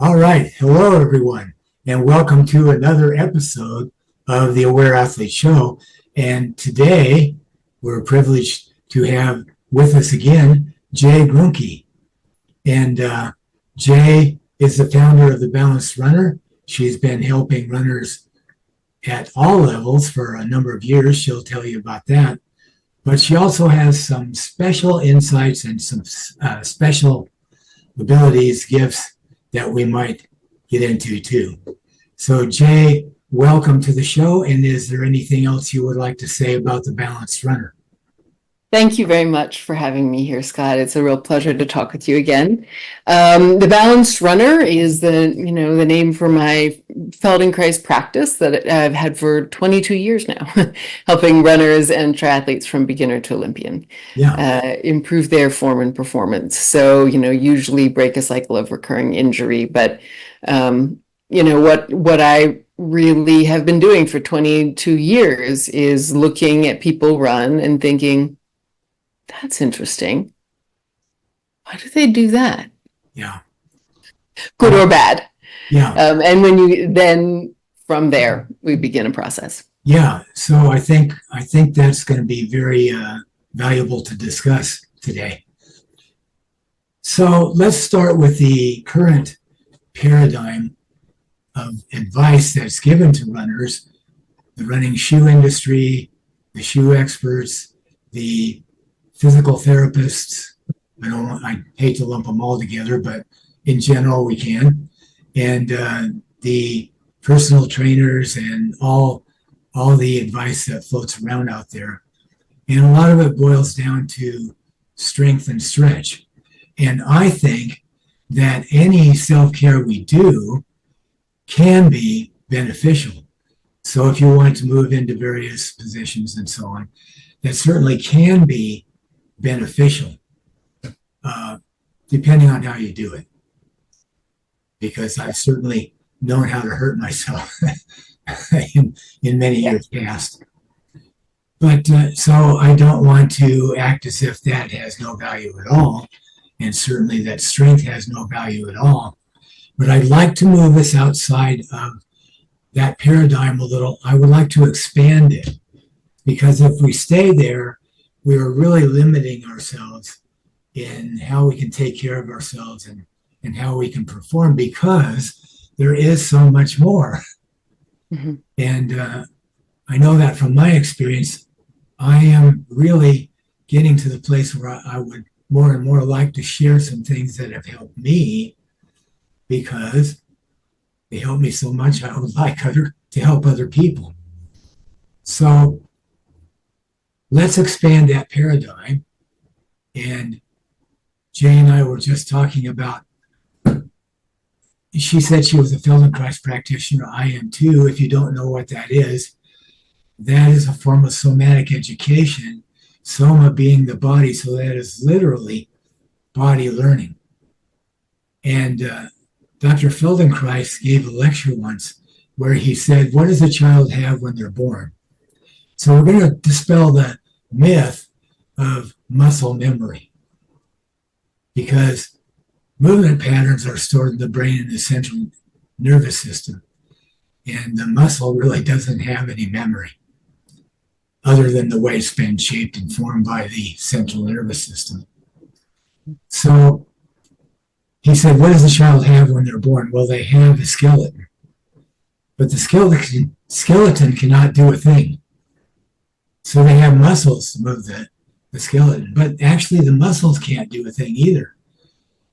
All right. Hello, everyone, and welcome to another episode of the Aware Athlete Show. And today, we're privileged to have with us again Jae Gruenke. And Jae is the founder of the Balanced Runner. She's been helping runners at all levels for a number of years. She'll tell you about that. But she also has some special insights and some special abilities, gifts that we might get into too. So Jae, welcome to the show. And is there anything else you would like to say about the Balanced Runner? Thank you very much for having me here, Scott. It's a real pleasure to talk with you again. The Balanced Runner is the name for my Feldenkrais practice that I've had for 22 years now, helping runners and triathletes from beginner to Olympian improve their form and performance. So, usually break a cycle of recurring injury. But, what I really have been doing for 22 years is looking at people run and thinking, that's interesting. Why do they do that? Yeah. Good or bad. Yeah. And then from there, we begin a process. Yeah. So I think that's going to be very valuable to discuss today. So let's start with the current paradigm of advice that's given to runners, the running shoe industry, the shoe experts, the physical therapists. I hate to lump them all together, but in general we can, and the personal trainers and all the advice that floats around out there. And a lot of it boils down to strength and stretch. And I think that any self-care we do can be beneficial. So if you want to move into various positions and so on, that certainly can be beneficial, depending on how you do it. Because I've certainly known how to hurt myself in many years past. But so I don't want to act as if that has no value at all, and certainly that strength has no value at all. But I'd like to move us outside of that paradigm a little. I would like to expand it, because if we stay there, we are really limiting ourselves in how we can take care of ourselves and how we can perform, because there is so much more. Mm-hmm. And I know that from my experience, I am really getting to the place where I would more and more like to share some things that have helped me, because they help me so much. I would like to help other people. So let's expand that paradigm. And Jae and I were just talking about, she said she was a Feldenkrais practitioner. I am too. If you don't know what that is a form of somatic education, soma being the body. So that is literally body learning. And Dr. Feldenkrais gave a lecture once where he said, what does a child have when they're born? So we're going to dispel the myth of muscle memory, because movement patterns are stored in the brain and the central nervous system, and the muscle really doesn't have any memory other than the way it's been shaped and formed by the central nervous system. So he said, what does the child have when they're born? Well, they have a skeleton, but the skeleton cannot do a thing. So they have muscles to move the skeleton, but actually the muscles can't do a thing either.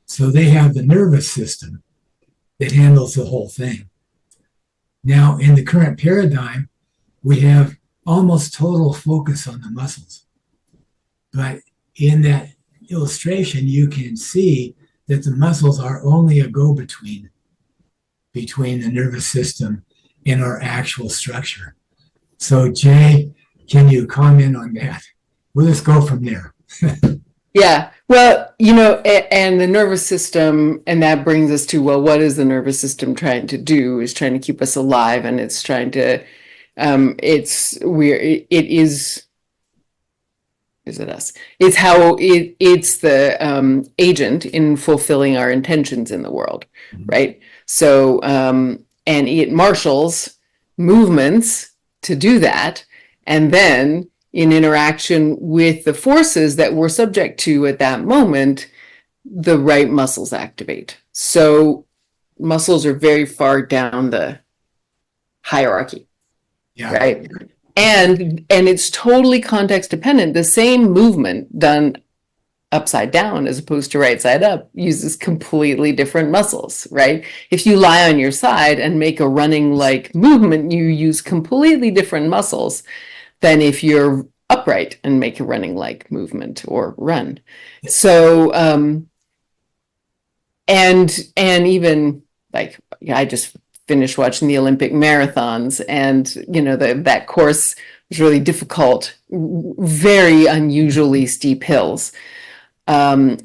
So they have the nervous system that handles the whole thing. Now, in the current paradigm, we have almost total focus on the muscles. But in that illustration, you can see that the muscles are only a go-between between the nervous system and our actual structure. So Jae, can you comment on that? We'll just go from there. Yeah. Well, and the nervous system, and that brings us to, well, what is the nervous system trying to do? Is trying to keep us alive, and it's trying to, it is is it us? It's how it's the agent in fulfilling our intentions in the world, right? So, and it marshals movements to do that. And then in interaction with the forces that we're subject to at that moment, the right muscles activate. So muscles are very far down the hierarchy, Yeah. right? And it's totally context dependent. The same movement done upside down as opposed to right side up uses completely different muscles, right? If you lie on your side and make a running like movement, you use completely different muscles than if you're upright and make a running like movement or run. So and even like I just finished watching the Olympic marathons, and that course was really difficult, very unusually steep hills, and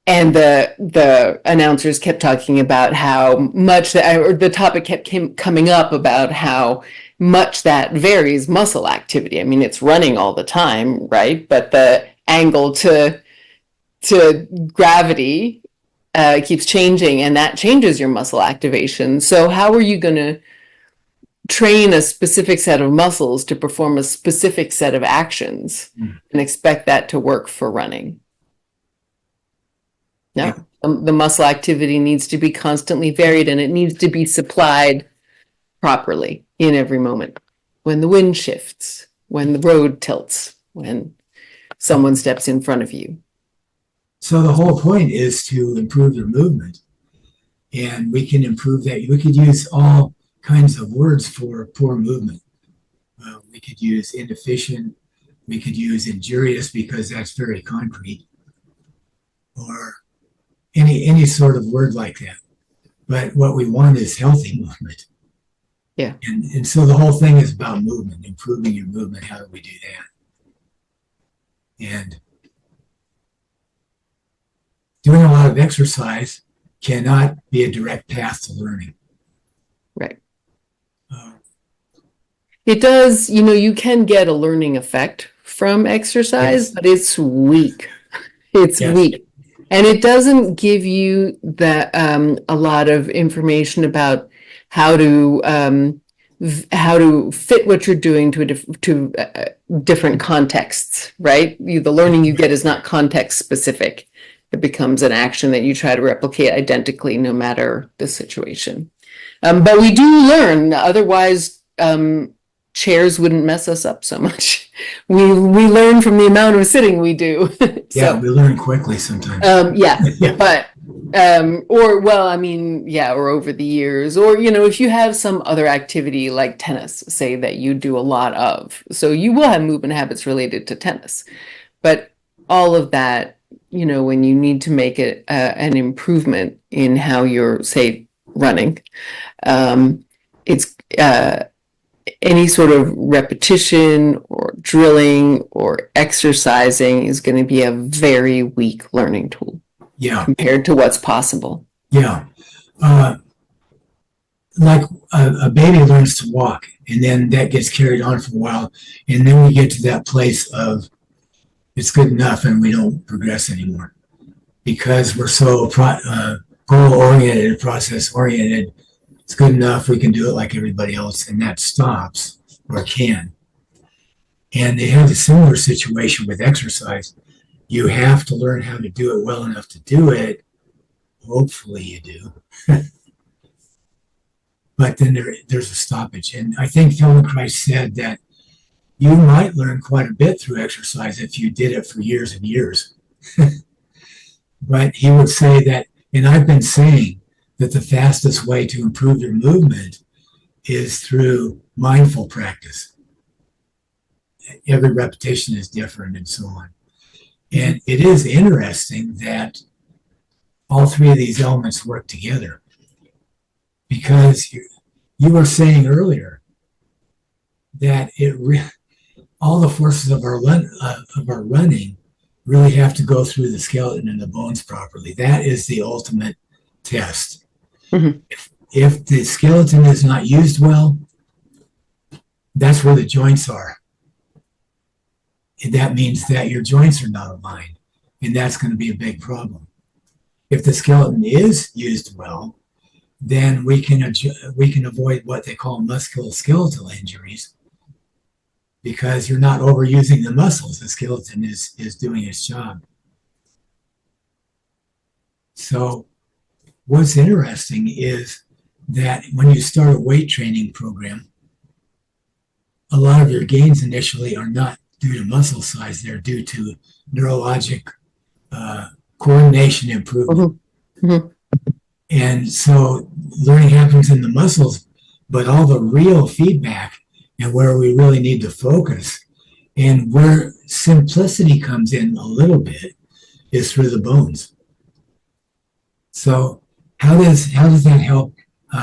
the announcers kept talking about how much the topic kept coming up about how much that varies muscle activity. I mean, it's running all the time, right? But the angle to gravity keeps changing, and that changes your muscle activation. So how are you going to train a specific set of muscles to perform a specific set of actions and expect that to work for running? No, yeah. The muscle activity needs to be constantly varied, and it needs to be supplied properly in every moment. When the wind shifts, when the road tilts, when someone steps in front of you. So the whole point is to improve your movement, and we can improve that. We could use all kinds of words for poor movement. We could use inefficient. We could use injurious, because that's very concrete, or any sort of word like that. But what we want is healthy movement. Yeah. And so the whole thing is about movement, improving your movement. How do we do that? And doing a lot of exercise cannot be a direct path to learning. Right. It does, you can get a learning effect from exercise, yes, but it's weak. It's yes. weak. And it doesn't give you a lot of information about how to fit what you're doing to different contexts, right? The learning you get is not context specific. It becomes an action that you try to replicate identically no matter the situation. But we do learn, otherwise chairs wouldn't mess us up so much. We learn from the amount of sitting we do. Yeah, we learn quickly sometimes. Yeah, but or over the years, or if you have some other activity like tennis, say that you do a lot of, so you will have movement habits related to tennis. But all of that, when you need to make it an improvement in how you're, say, running, it's any sort of repetition or drilling or exercising is going to be a very weak learning tool. Yeah. Compared to what's possible. Yeah. Like a baby learns to walk, and then that gets carried on for a while, and then we get to that place of it's good enough, and we don't progress anymore because we're so goal-oriented and process-oriented. It's good enough, we can do it like everybody else, and that stops, or can. And they have a similar situation with exercise. You have to learn how to do it well enough to do it. Hopefully you do. But then there's a stoppage. And I think Feldenkrais said that you might learn quite a bit through exercise if you did it for years and years. But he would say that, and I've been saying that the fastest way to improve your movement is through mindful practice. Every repetition is different and so on. And it is interesting that all three of these elements work together, because you were saying earlier that all the forces of our running really have to go through the skeleton and the bones properly. That is the ultimate test. Mm-hmm. If the skeleton is not used well, that's where the joints are. that means that your joints are not aligned, and that's going to be a big problem. If the skeleton is used well, then we can avoid what they call musculoskeletal injuries, because you're not overusing the muscles. The skeleton is doing its job. So what's interesting is that when you start a weight training program, a lot of your gains initially are not due to muscle size. They're due to neurologic coordination improvement. Mm-hmm. And so learning happens in the muscles, but all the real feedback and where we really need to focus and where simplicity comes in a little bit is through the bones. So how does that help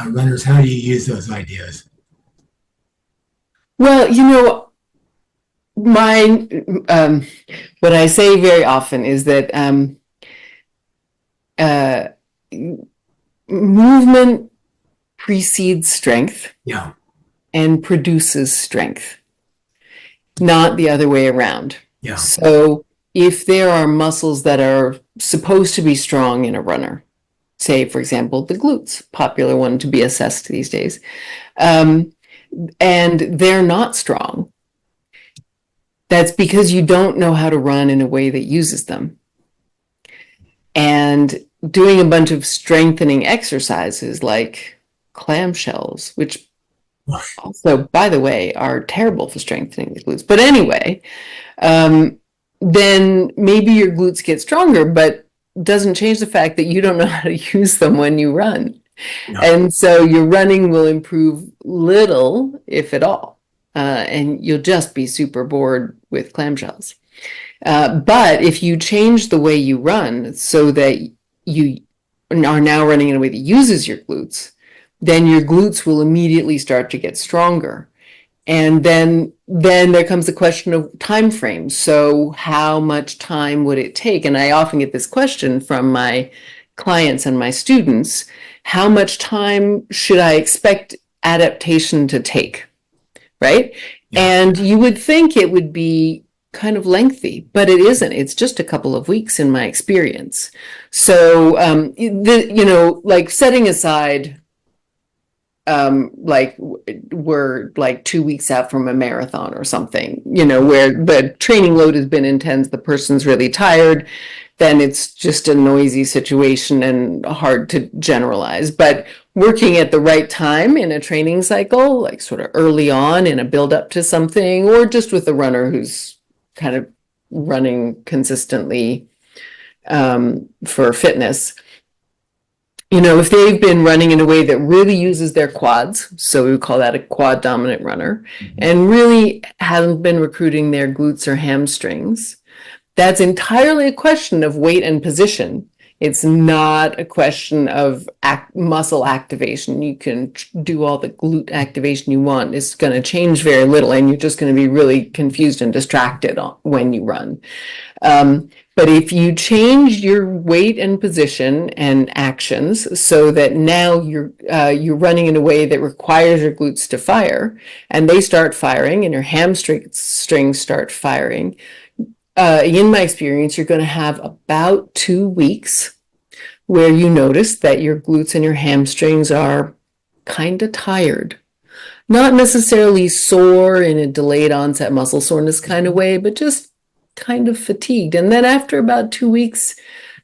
runners? How do you use those ideas? Well, what I say very often is that movement precedes strength, yeah, and produces strength, not the other way around. Yeah. So if there are muscles that are supposed to be strong in a runner, say, for example, the glutes, popular one to be assessed these days, and they're not strong, that's because you don't know how to run in a way that uses them. And doing a bunch of strengthening exercises like clamshells, which also, by the way, are terrible for strengthening the glutes. But anyway, then maybe your glutes get stronger, but doesn't change the fact that you don't know how to use them when you run. No. And so your running will improve little, if at all. And you'll just be super bored with clamshells. But if you change the way you run so that you are now running in a way that uses your glutes, then your glutes will immediately start to get stronger. And then there comes the question of time frames. So how much time would it take? And I often get this question from my clients and my students: how much time should I expect adaptation to take? Right? Yeah. And you would think it would be kind of lengthy, but it isn't. It's just a couple of weeks in my experience. So, like setting aside, like we're like 2 weeks out from a marathon or something, where the training load has been intense, the person's really tired, then it's just a noisy situation and hard to generalize. But working at the right time in a training cycle, like sort of early on in a build up to something, or just with a runner who's kind of running consistently for fitness, if they've been running in a way that really uses their quads, so we would call that a quad dominant runner, and really haven't been recruiting their glutes or hamstrings, that's entirely a question of weight and position. It's not a question of muscle activation. You can do all the glute activation you want. It's going to change very little, and you're just going to be really confused and distracted when you run. But if you change your weight and position and actions so that now you're running in a way that requires your glutes to fire, and they start firing, and your hamstrings start firing, in my experience, you're going to have about 2 weeks where you notice that your glutes and your hamstrings are kind of tired. Not necessarily sore in a delayed onset muscle soreness kind of way, but just kind of fatigued. And then after about 2 weeks,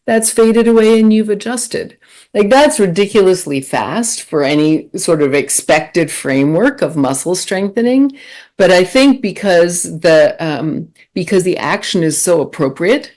that's faded away and you've adjusted. Like, that's ridiculously fast for any sort of expected framework of muscle strengthening. But I think because the action is so appropriate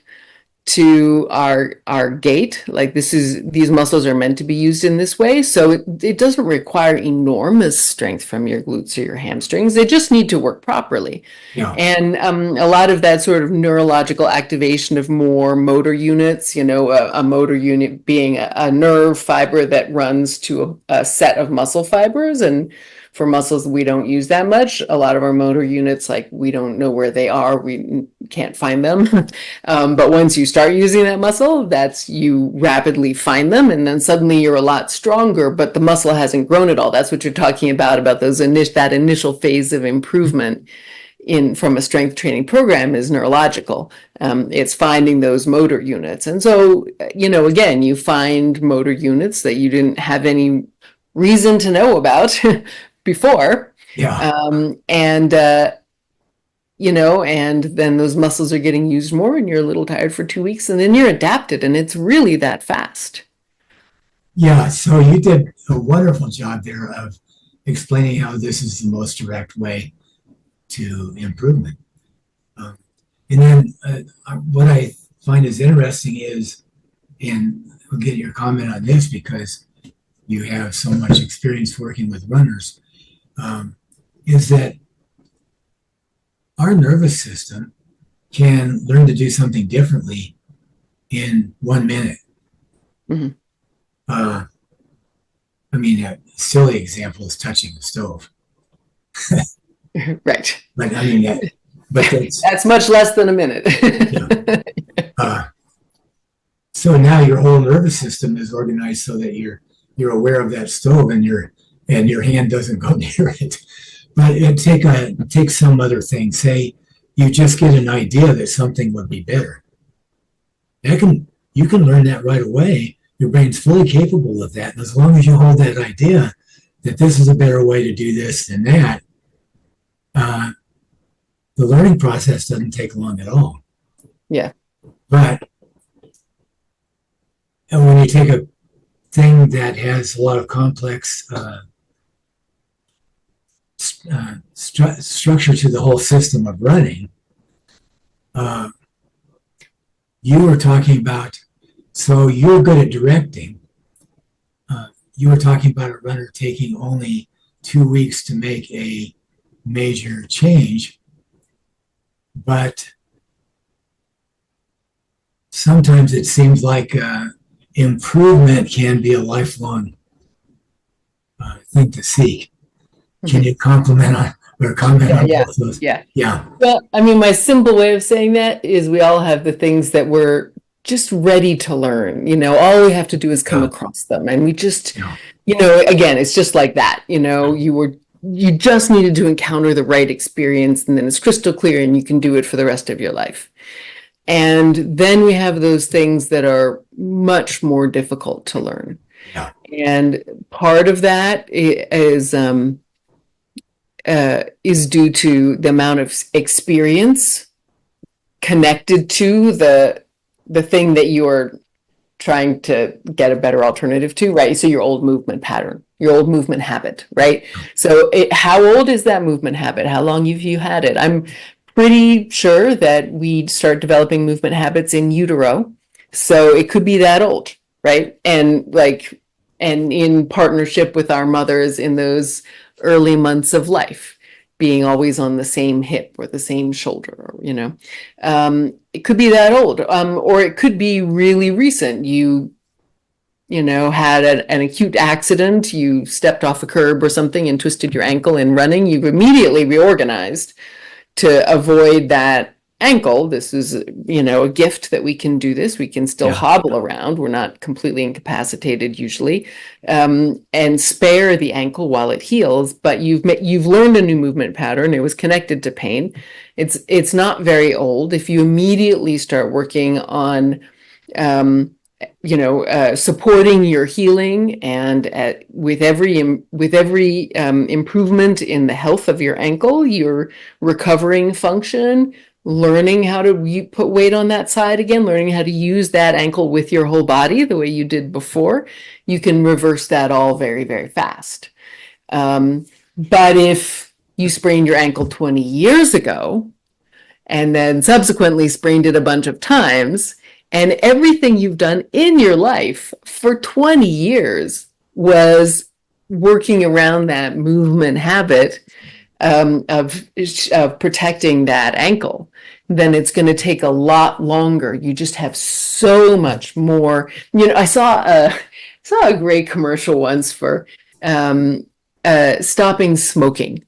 to our gait, like these muscles are meant to be used in this way, so it doesn't require enormous strength from your glutes or your hamstrings. They just need to work properly. Yeah. And a lot of that sort of neurological activation of more motor units, a motor unit being a nerve fiber that runs to a set of muscle fibers, and for muscles we don't use that much. A lot of our motor units, like, we don't know where they are, we can't find them. But once you start using that muscle, you rapidly find them, and then suddenly you're a lot stronger, but the muscle hasn't grown at all. That's what you're talking about those that initial phase of improvement. from a strength training program is neurological. It's finding those motor units. And so, again, you find motor units that you didn't have any reason to know about before. Yeah. And then those muscles are getting used more and you're a little tired for 2 weeks and then you're adapted, and it's really that fast. Yeah. So you did a wonderful job there of explaining how this is the most direct way to improvement. And then what I find is interesting is, and we'll get your comment on this because you have so much experience working with runners, is that our nervous system can learn to do something differently in 1 minute. Mhm. I mean, a silly example is touching the stove. Right. But I mean, that's much less than a minute. So now your whole nervous system is organized so that you're aware of that stove and your hand doesn't go near it. But take some other thing. Say you just get an idea that something would be better. You can learn that right away. Your brain's fully capable of that. And as long as you hold that idea that this is a better way to do this than that, the learning process doesn't take long at all. Yeah. But when you take a thing that has a lot of complex structure to the whole system of running, you were talking about, so you're good at directing. You were talking about a runner taking only 2 weeks to make a major change, but sometimes it seems like improvement can be a lifelong thing to seek. Can you comment on both of those? Yeah. Well, I mean, my simple way of saying that is we all have the things that we're just ready to learn. All we have to do is come across them, and we just, again, it's just like that. You just needed to encounter the right experience, and then it's crystal clear, and you can do it for the rest of your life. And then we have those things that are much more difficult to learn. Yeah. And part of that is due to the amount of experience connected to the thing that you're trying to get a better alternative to, right? So your old movement pattern, your old movement habit, right? So how old is that movement habit? How long have you had it? I'm pretty sure that we start developing movement habits in utero. So it could be that old, right? And in partnership with our mothers in those early months of life, being always on the same hip or the same shoulder, it could be that old, or it could be really recent. You had an acute accident, you stepped off a curb or something and twisted your ankle in running. You've immediately reorganized to avoid that ankle. This is, a gift that we can do this. We can still hobble around. We're not completely incapacitated usually, and spare the ankle while it heals. But you've learned a new movement pattern. It was connected to pain. It's not very old. If you immediately start working on, supporting your healing, and with every improvement in the health of your ankle, your recovering function, learning how to put weight on that side again, learning how to use that ankle with your whole body the way you did before, you can reverse that all very, very fast. But if you sprained your ankle 20 years ago and then subsequently sprained it a bunch of times, and everything you've done in your life for 20 years was working around that movement habit of protecting that ankle, then it's going to take a lot longer. You just have so much more. I saw a great commercial once for stopping smoking.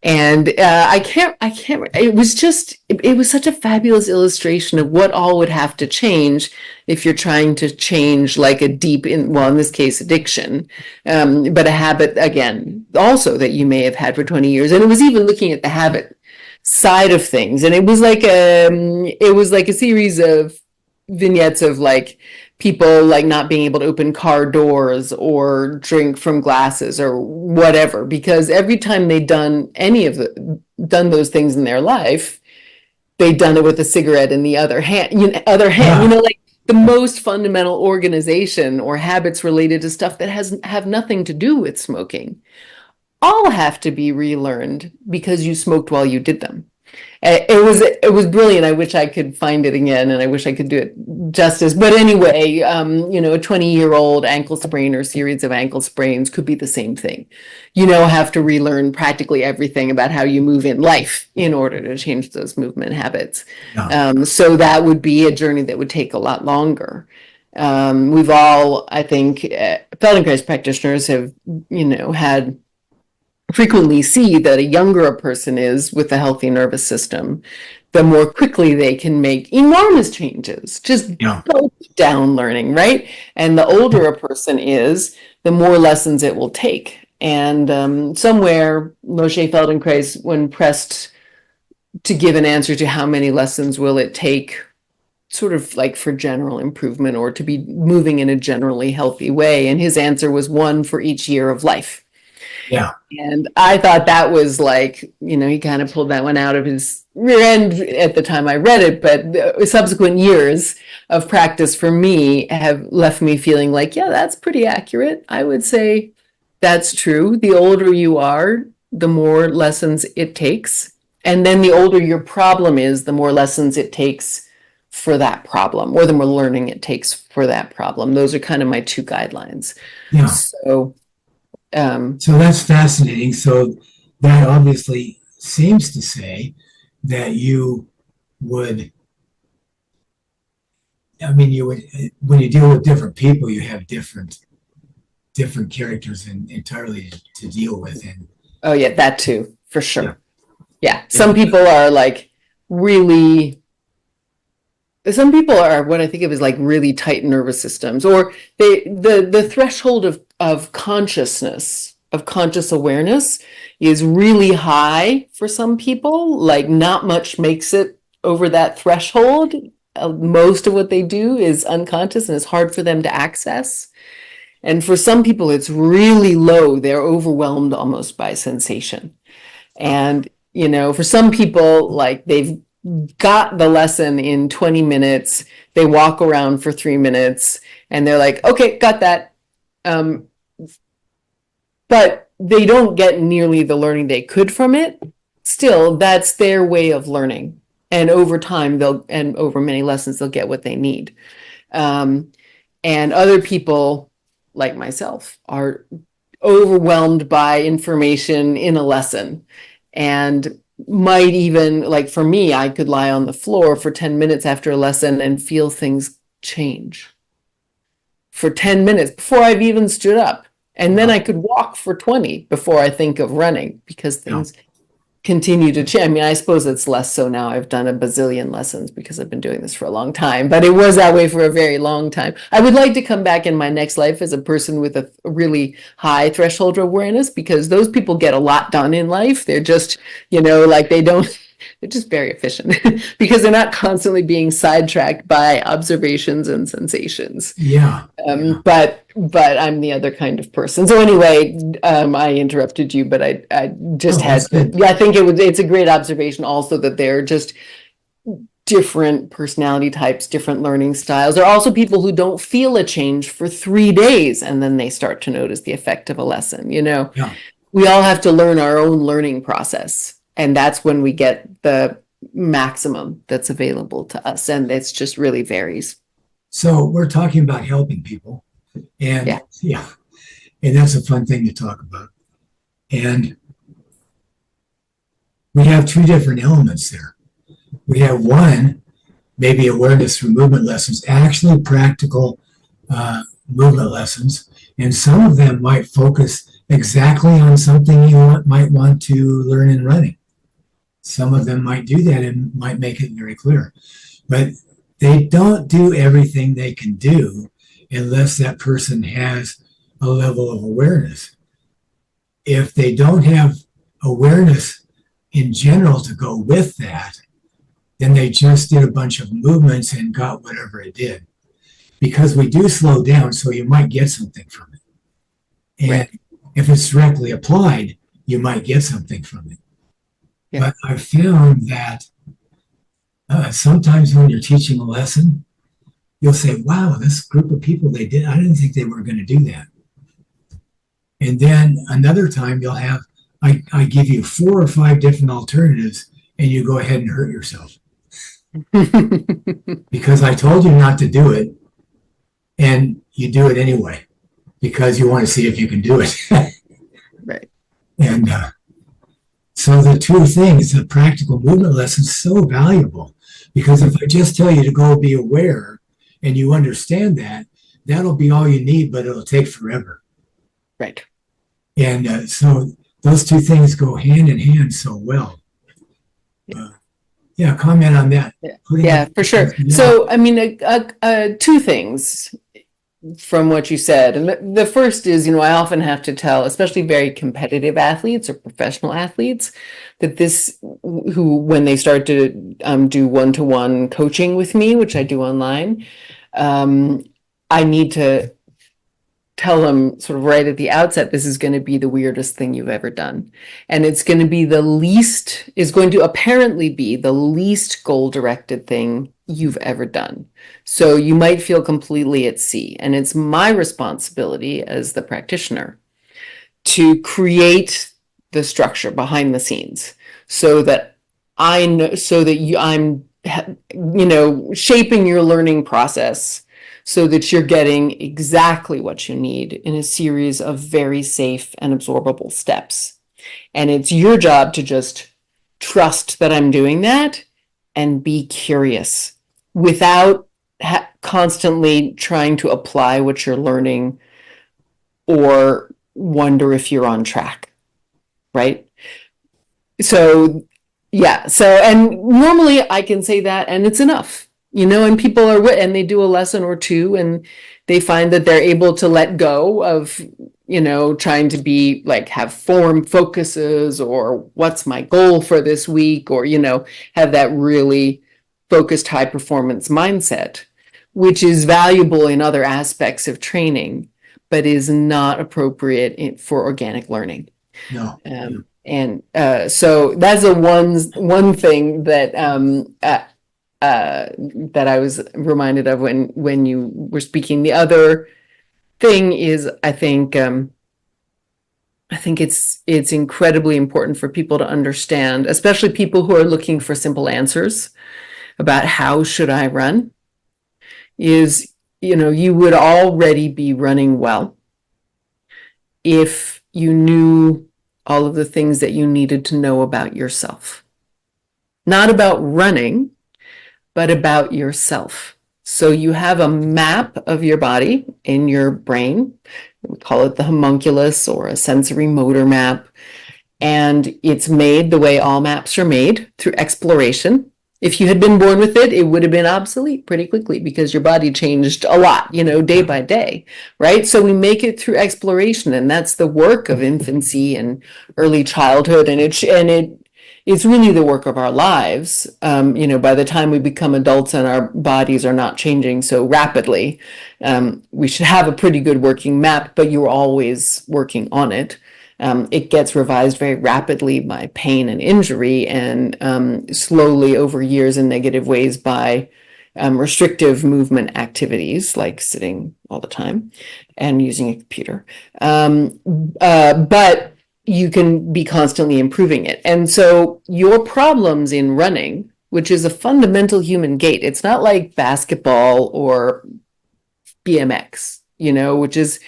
And I can't, it was such a fabulous illustration of what all would have to change if you're trying to change like a in this case, addiction, but a habit, again, also that you may have had for 20 years. And it was even looking at the habit side of things. And it was like a series of vignettes of like people like not being able to open car doors or drink from glasses or whatever, because every time they'd done those things in their life, they'd done it with a cigarette in the other hand, Yeah. like the most fundamental organization or habits related to stuff that have nothing to do with smoking all have to be relearned because you smoked while you did them. It was brilliant. I wish I could find it again, and I wish I could do it justice. But anyway, a 20-year-old ankle sprain or series of ankle sprains could be the same thing. You now have to relearn practically everything about how you move in life in order to change those movement habits. Yeah. So that would be a journey that would take a lot longer. We've all, I think, Feldenkrais practitioners have, had frequently see that a younger a person is with a healthy nervous system, the more quickly they can make enormous changes, just Yeah. down learning, right? And the older a person is, the more lessons it will take. And somewhere, Moshe Feldenkrais, when pressed to give an answer to how many lessons will it take, sort of like for general improvement or to be moving in a generally healthy way, and his answer was one for each year of life. Yeah. And I thought that was like, he kind of pulled that one out of his rear end at the time I read it, but the subsequent years of practice for me have left me feeling like, yeah, that's pretty accurate. I would say that's true. The older you are, the more lessons it takes. And then the older your problem is, the more lessons it takes for that problem, or the more learning it takes for that problem. Those are kind of my two guidelines. Yeah. So So that's fascinating. So that obviously seems to say that you would, when you deal with different people, you have different characters entirely to deal with. And oh yeah, that too, for sure. Yeah. Yeah. Some people are what I think of as like really tight nervous systems, or the threshold of consciousness, of conscious awareness is really high for some people. Like not much makes it over that threshold. Most of what they do is unconscious and it's hard for them to access. And for some people, it's really low. They're overwhelmed almost by sensation. And, for some people, like they've got the lesson in 20 minutes, they walk around for 3 minutes and they're like, okay, got that. But they don't get nearly the learning they could from it. Still, that's their way of learning. And over time, and over many lessons, they'll get what they need. And other people, like myself, are overwhelmed by information in a lesson, and might even, like for me, I could lie on the floor for 10 minutes after a lesson and feel things change for 10 minutes before I've even stood up. And then I could walk for 20 before I think of running, because things continue to change. I mean, I suppose it's less so now. I've done a bazillion lessons because I've been doing this for a long time, but it was that way for a very long time. I would like to come back in my next life as a person with a really high threshold of awareness, because those people get a lot done in life. They're just, like they're just very efficient because they're not constantly being sidetracked by observations and sensations. Yeah. But I'm the other kind of person. So anyway, I interrupted you, but I just had to. Yeah, I think it's a great observation also that they're just different personality types, different learning styles. There are also people who don't feel a change for 3 days and then they start to notice the effect of a lesson. Yeah. We all have to learn our own learning process. And that's when we get the maximum that's available to us. And it's just really varies. So we're talking about helping people. And Yeah. And that's a fun thing to talk about. And we have two different elements there. We have one, maybe awareness through movement lessons, actually practical movement lessons. And some of them might focus exactly on something you might want to learn in running. Some of them might do that and might make it very clear. But they don't do everything they can do unless that person has a level of awareness. If they don't have awareness in general to go with that than they just did a bunch of movements and got whatever it did. Because we do slow down, so you might get something from it. And Right. if it's directly applied, you might get something from it. Yeah. But I've found that sometimes when you're teaching a lesson, you'll say, wow, this group of people, I didn't think they were going to do that. And then another time you'll have, I give you 4 or 5 different alternatives and you go ahead and hurt yourself because I told you not to do it and you do it anyway because you want to see if you can do it. Right. And so the two things, the practical movement lesson is so valuable because if I just tell you to go be aware and you understand that, that'll be all you need, but it'll take forever. Right. And so those two things go hand in hand so well. Yeah, comment on that. Yeah, for sure. Yeah. So, I mean, two things from what you said. And the first is, I often have to tell, especially very competitive athletes or professional athletes, that when they start to do one-to-one coaching with me, which I do online, I need to tell them sort of right at the outset, this is going to be the weirdest thing you've ever done. And it's going to be apparently be the least goal-directed thing you've ever done. So you might feel completely at sea. And it's my responsibility as the practitioner to create the structure behind the scenes so that I'm shaping your learning process so that you're getting exactly what you need in a series of very safe and absorbable steps. And it's your job to just trust that I'm doing that and be curious without constantly trying to apply what you're learning or wonder if you're on track, right? So, yeah. So, and normally I can say that and it's enough. And people and they do a lesson or two and they find that they're able to let go of, trying to be like, have form focuses or what's my goal for this week or, have that really focused high performance mindset, which is valuable in other aspects of training, but is not appropriate for organic learning. No. And so that's the one thing that that I was reminded of when you were speaking. The other thing is, I think it's incredibly important for people to understand, especially people who are looking for simple answers about how should I run, is, you would already be running well if you knew all of the things that you needed to know about yourself. Not about running, but about yourself. So you have a map of your body in your brain. We call it the homunculus or a sensory motor map. And it's made the way all maps are made, through exploration. If you had been born with it, it would have been obsolete pretty quickly because your body changed a lot, day by day, right? So we make it through exploration, and that's the work of infancy and early childhood. And it's really the work of our lives. By the time we become adults and our bodies are not changing so rapidly, we should have a pretty good working map, but you're always working on it. It gets revised very rapidly by pain and injury, and slowly over years in negative ways by restrictive movement activities like sitting all the time and using a computer. But you can be constantly improving it. And so your problems in running, which is a fundamental human gait, it's not like basketball or BMX, which is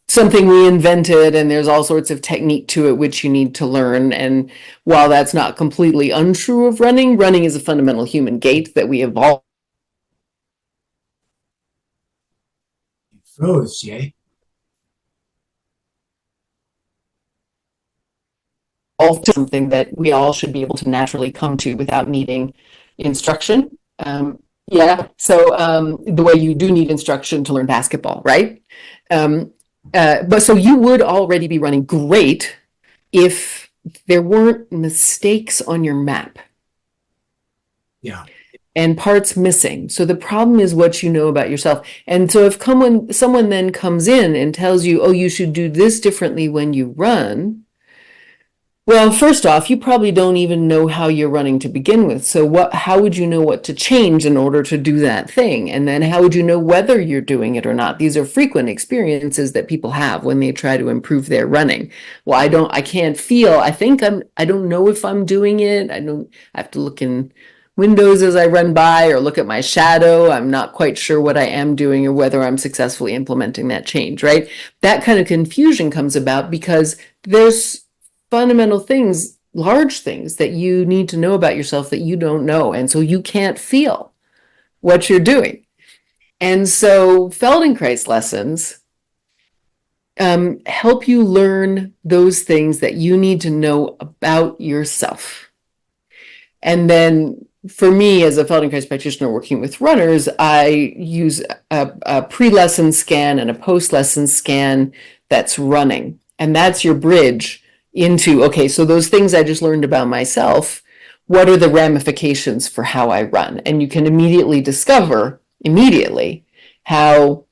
something we invented, and there's all sorts of technique to it which you need to learn. And while that's not completely untrue of running is a fundamental human gait that we evolved. You froze, Jay. Something that we all should be able to naturally come to without needing instruction. So the way you do need instruction to learn basketball, right? But so you would already be running great if there weren't mistakes on your map. Yeah. And parts missing. So the problem is what you know about yourself. And so if someone then comes in and tells you, oh, you should do this differently when you run, well, first off, you probably don't even know how you're running to begin with. So how would you know what to change in order to do that thing? And then how would you know whether you're doing it or not? These are frequent experiences that people have when they try to improve their running. Well, I can't feel, I don't know if I'm doing it. I have to look in windows as I run by or look at my shadow. I'm not quite sure what I am doing or whether I'm successfully implementing that change, right? That kind of confusion comes about because there's fundamental things, large things that you need to know about yourself that you don't know. And so you can't feel what you're doing. And so Feldenkrais lessons help you learn those things that you need to know about yourself. And then for me, as a Feldenkrais practitioner working with runners, I use a pre-lesson scan and a post-lesson scan that's running. And that's your bridge into, okay, so those things I just learned about myself, what are the ramifications for how I run? And you can immediately discover, how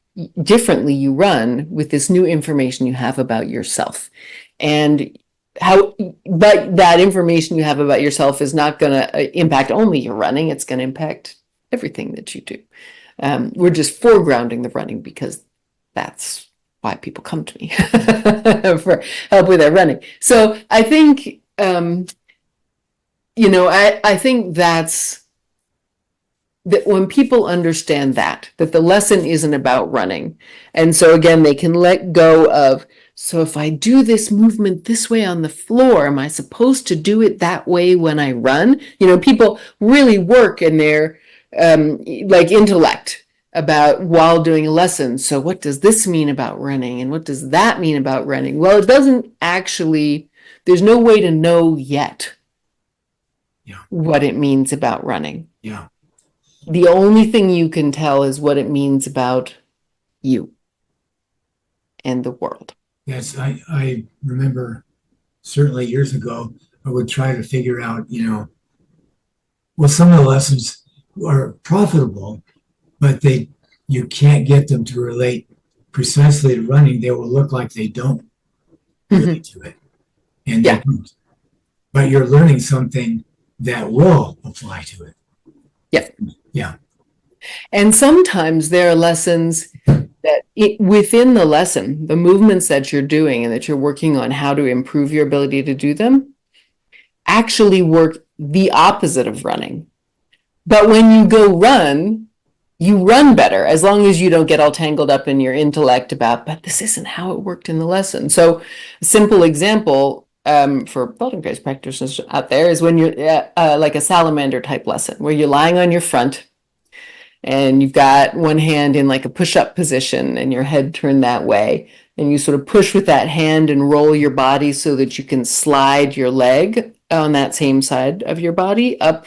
differently you run with this new information you have about yourself. And but that information you have about yourself is not going to impact only your running, it's going to impact everything that you do. We're just foregrounding the running because that's why people come to me for help with their running. So I think, I think that's that when people understand that the lesson isn't about running. And so again, they can let go of, so if I do this movement this way on the floor, am I supposed to do it that way when I run? People really work in their intellect about while doing a lesson. So what does this mean about running? And what does that mean about running? Well, it doesn't actually, there's no way to know yet what it means about running. Yeah. The only thing you can tell is what it means about you and the world. Yes, I remember certainly years ago, I would try to figure out, well, some of the lessons are profitable, but you can't get them to relate precisely to running. They will look like they don't relate to it. And they don't. But you're learning something that will apply to it. Yeah. Yeah. And sometimes there are lessons that within the lesson, the movements that you're doing and that you're working on how to improve your ability to do them actually work the opposite of running. But when you go run, you run better as long as you don't get all tangled up in your intellect about, but this isn't how it worked in the lesson. So a simple example for Feldenkrais practitioners out there is when you're like a salamander type lesson where you're lying on your front and you've got one hand in like a push-up position and your head turned that way. And you sort of push with that hand and roll your body so that you can slide your leg on that same side of your body up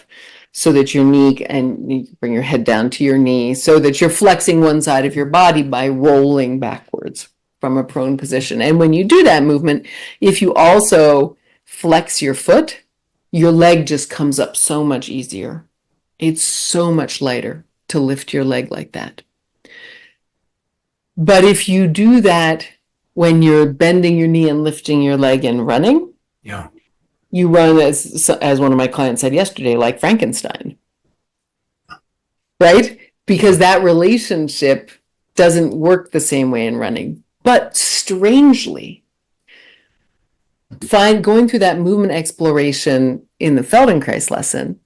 so that your knee, and you bring your head down to your knee so that you're flexing one side of your body by rolling backwards from a prone position. And when you do that movement, if you also flex your foot, your leg just comes up so much easier. It's so much lighter to lift your leg like that. But if you do that when you're bending your knee and lifting your leg and running, you run as one of my clients said yesterday, like Frankenstein, right? Because that relationship doesn't work the same way in running. But strangely, going through that movement exploration in the Feldenkrais lesson,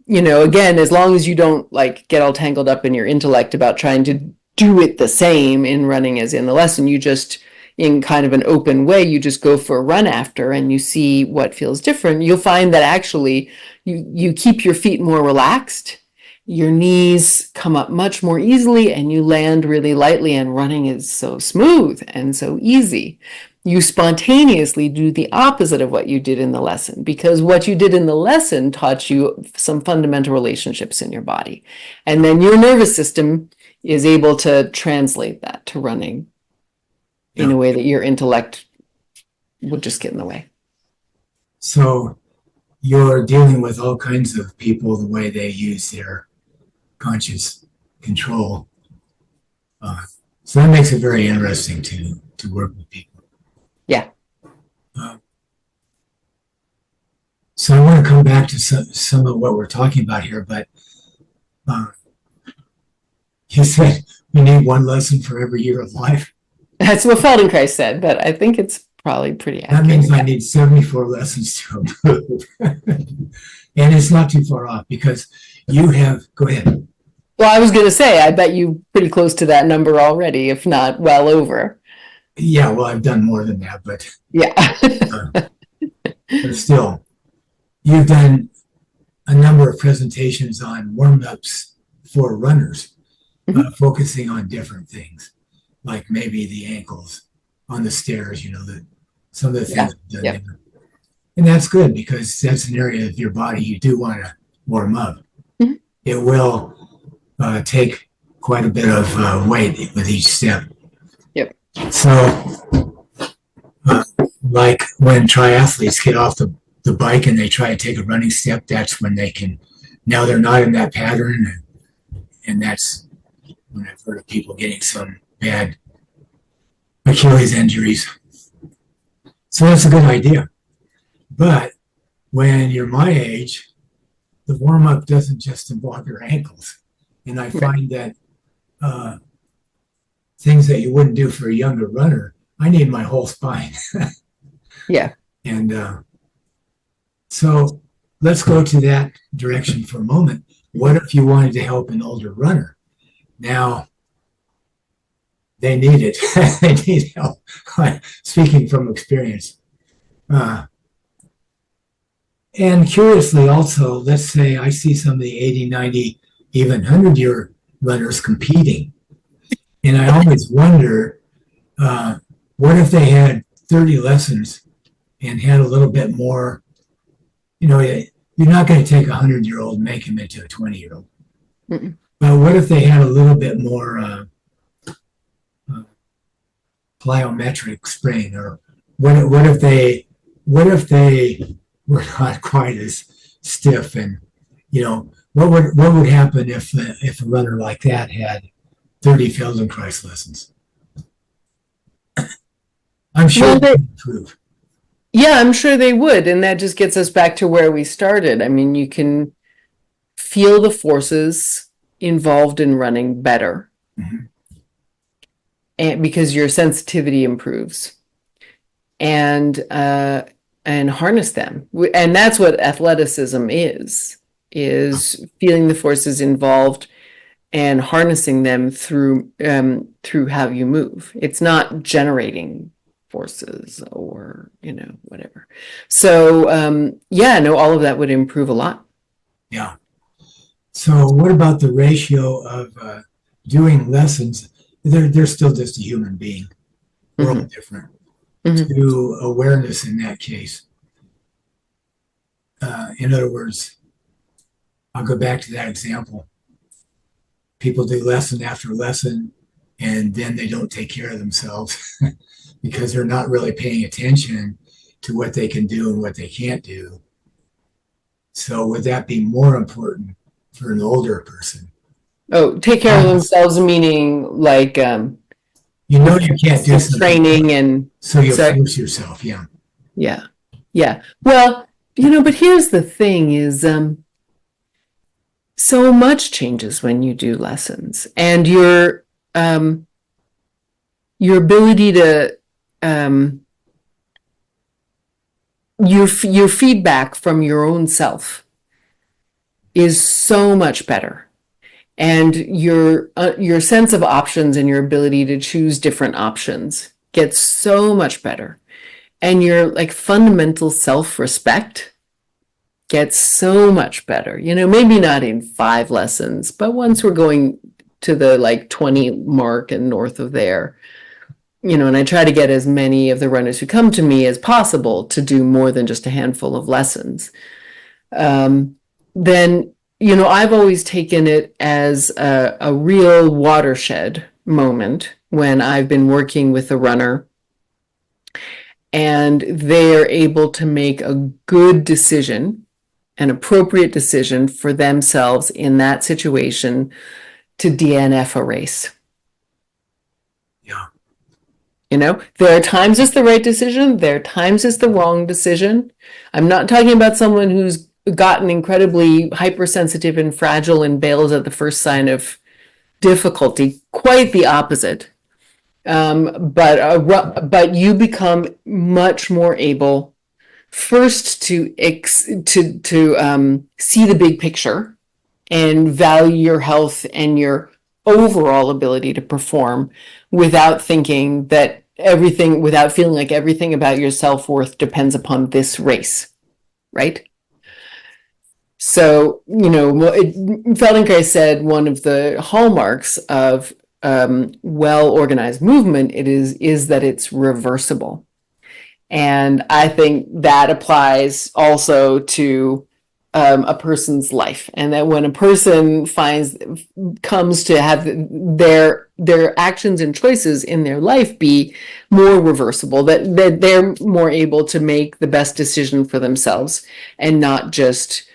again, as long as you don't like get all tangled up in your intellect about trying to do it the same in running as in the lesson, you just, in kind of an open way, you just go for a run after and you see what feels different. You'll find that actually you keep your feet more relaxed, your knees come up much more easily, and you land really lightly, and running is so smooth and so easy. You spontaneously do the opposite of what you did in the lesson, because what you did in the lesson taught you some fundamental relationships in your body. And then your nervous system is able to translate that to running in a way that your intellect would just get in the way. So you're dealing with all kinds of people the way they use their conscious control. Uh, so that makes it very interesting to work with people. Yeah. Uh, so I want to come back to some of what we're talking about here, but uh, you said we need one lesson for every year of life. That's what Feldenkrais said, but I think it's probably pretty That accurate. means I need 74 lessons to improve. And it's not too far off because you have, go ahead. Well, I was going to say, I bet you pretty close to that number already, if not well over. Yeah, well, I've done more than that, but Yeah. but still, you've done a number of presentations on warm-ups for runners, focusing on different things, like maybe the ankles on the stairs, some of the things I've done there. And that's good because that's an area of your body you do want to warm up. Mhm. It will take quite a bit of weight with each step. Yep. So, like when triathletes get off the bike and they try to take a running step, that's when now they're not in that pattern. And that's when I've heard of people getting some bad Achilles injuries. So that's a good idea. But when you're my age, the warm up doesn't just involve your ankles. And I find that things that you wouldn't do for a younger runner, I need my whole spine. Yeah. And so let's go to that direction for a moment. What if you wanted to help an older runner? Now, they need it. They need help. Speaking from experience. And curiously also, let's say I see some of the 80, 90, even 100-year runners competing. And I always wonder, what if they had 30 lessons and had a little bit more, you're not going to take a 100-year-old and make him into a 20-year-old. But what if they had a little bit more plyometric spring, or what if they were not quite as stiff, and what would happen if a runner like that had 30 Feldenkrais lessons? I'm sure they would improve. Yeah, I'm sure they would. And that just gets us back to where we started. I mean, you can feel the forces involved in running better. Mhm. And because your sensitivity improves, and harness them. And that's what athleticism is feeling the forces involved and harnessing them through how you move. It's not generating forces or whatever. So all of that would improve a lot. Yeah. So what about the ratio of doing lessons? They're still just a human being. We're all different. To awareness in that case. In other words, I'll go back to that example. People do lesson after lesson, and then they don't take care of themselves because they're not really paying attention to what they can do and what they can't do. So would that be more important for an older person? Oh, take care of themselves, meaning like you can't do something, training, and so you force yourself. Yeah. Well, but here's the thing: is so much changes when you do lessons, and your ability to your feedback from your own self is so much better, and your sense of options and your ability to choose different options gets so much better, and your fundamental self-respect gets so much better. Maybe not in 5 lessons, but once we're going to the 20 mark and north of there, and I try to get as many of the runners who come to me as possible to do more than just a handful of lessons. Then, I've always taken it as a real watershed moment when I've been working with a runner, and they are able to make a good decision, an appropriate decision for themselves in that situation to DNF a race. Yeah. You know, there are times it's the right decision, there are times it's the wrong decision. I'm not talking about someone who's gotten incredibly hypersensitive and fragile and bails at the first sign of difficulty. Quite the opposite. But you become much more able first to see the big picture and value your health and your overall ability to perform without thinking that without feeling like everything about your self-worth depends upon this race, right? So, Feldenkrais said one of the hallmarks of well-organized movement is that it's reversible. And I think that applies also to a person's life, and that when a person comes to have their actions and choices in their life be more reversible, that they're more able to make the best decision for themselves and not just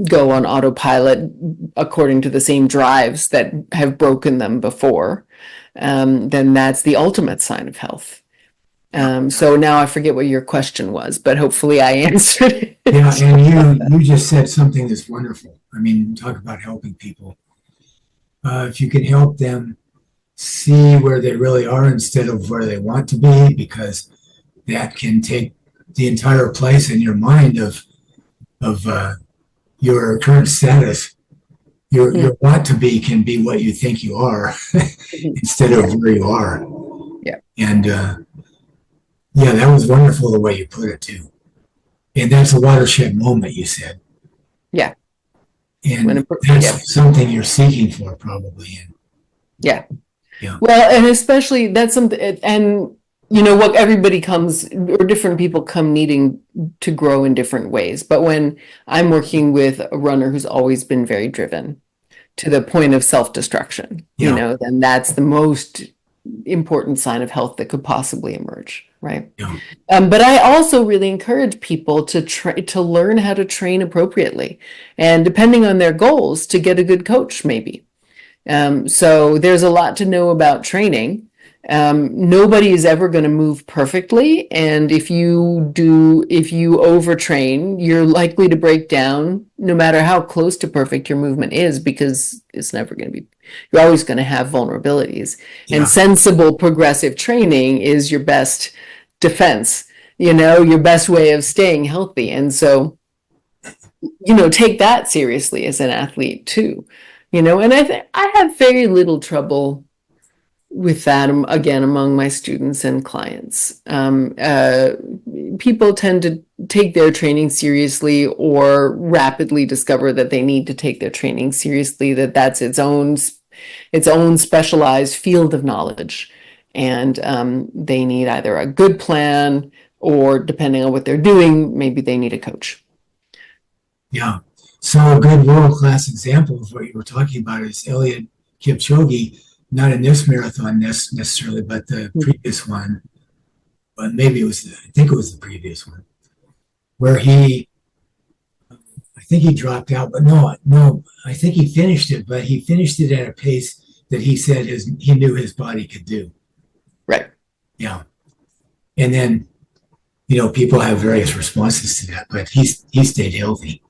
go on autopilot according to the same drives that have broken them before, then that's the ultimate sign of health. So now I forget what your question was, but hopefully I answered it. Yeah, and you just said something that's wonderful. I mean, talk about helping people. If you can help them see where they really are instead of where they want to be, because that can take the entire place in your mind of your current status. Your want to be can be what you think you are instead of where you are. Yeah. And yeah, that was wonderful the way you put it too. And that's a watershed moment, you said. Yeah. And that's something you're seeking for, probably. Yeah. Yeah. Well, and especially that's something, and what everybody comes, or different people come needing to grow in different ways. But when I'm working with a runner who's always been very driven to the point of self-destruction, then that's the most important sign of health that could possibly emerge, right? Yeah. But I also really encourage people to learn how to train appropriately, and depending on their goals, to get a good coach, maybe. So there's a lot to know about training. Nobody is ever going to move perfectly, and if you overtrain, you're likely to break down, no matter how close to perfect your movement is, because it's never going to be. You're always going to have vulnerabilities, and sensible progressive training is your best defense. Your best way of staying healthy, and so take that seriously as an athlete too. And I have very little trouble with that, again, among my students and clients. People tend to take their training seriously, or rapidly discover that they need to take their training seriously, that's its own specialized field of knowledge. And they need either a good plan, or depending on what they're doing, maybe they need a coach. Yeah. So a good world-class example of what you were talking about is Eliud Kipchoge, not in this marathon necessarily, but the previous one. But maybe I think it was the previous one, where I think he dropped out, but no, I think he finished it, but he finished it at a pace that he said he knew his body could do. Right. Yeah. And then, people have various responses to that, but he stayed healthy.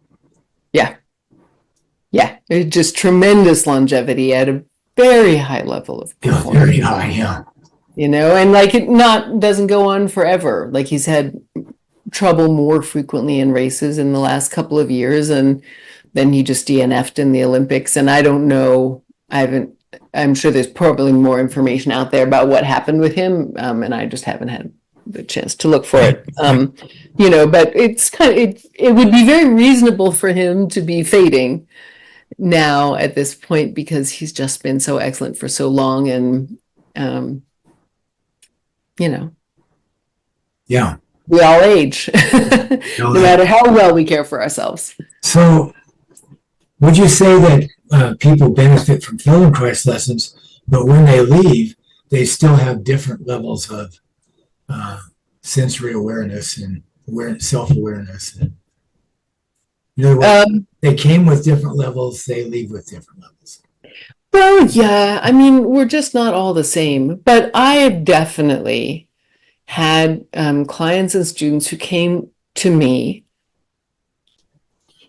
Yeah. Yeah. It's just tremendous longevity at a very high level of performance. Yeah, very high, yeah. And it doesn't go on forever. Like, he's had trouble more frequently in races in the last couple of years, and then he just DNF'd in the Olympics. And I don't know, I'm sure there's probably more information out there about what happened with him, and I just haven't had the chance to look for it. But it's it would be very reasonable for him to be fading now at this point, because he's just been so excellent for so long, and yeah, we all age, no matter how well we care for ourselves. So would you say that people benefit from Feldenkrais lessons, but when they leave, they still have different levels of sensory awareness and self-awareness. In other words, they came with different levels, they leave with different levels. Well, yeah, I mean, we're just not all the same, but I have definitely had clients and students who came to me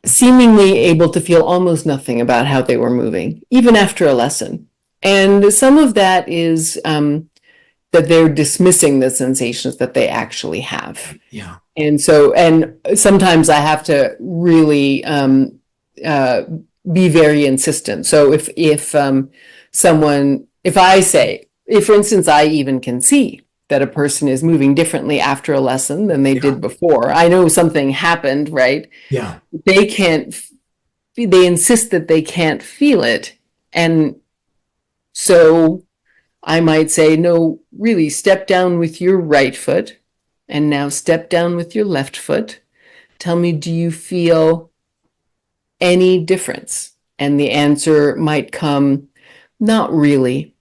seemingly able to feel almost nothing about how they were moving, even after a lesson. And some of that is that they're dismissing the sensations that they actually have. Yeah. And sometimes I have to really be very insistent. So if I say, if for instance, I even can see that a person is moving differently after a lesson than they did before, I know something happened, right? Yeah. They insist that they can't feel it. And so I might say, no, really, step down with your right foot and now step down with your left foot. Tell me, do you feel any difference? And the answer might come, not really.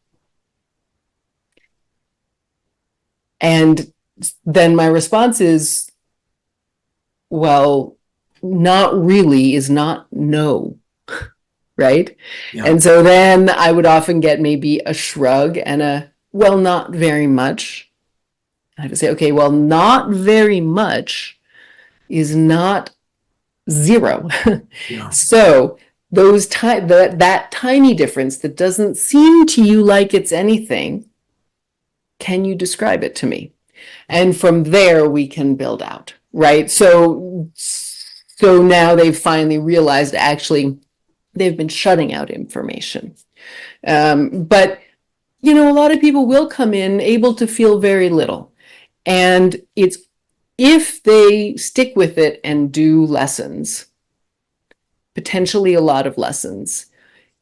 And then my response is, well, not really is not no, right? Yeah. And so then I would often get maybe a shrug and a, well, not very much. I have to say, okay, well, not very much is not zero. Yeah. So that tiny difference that doesn't seem to you like it's anything, can you describe it to me? And from there we can build out, right? So now they've finally realized actually they've been shutting out information. But a lot of people will come in able to feel very little. And it's if they stick with it and do lessons, potentially a lot of lessons,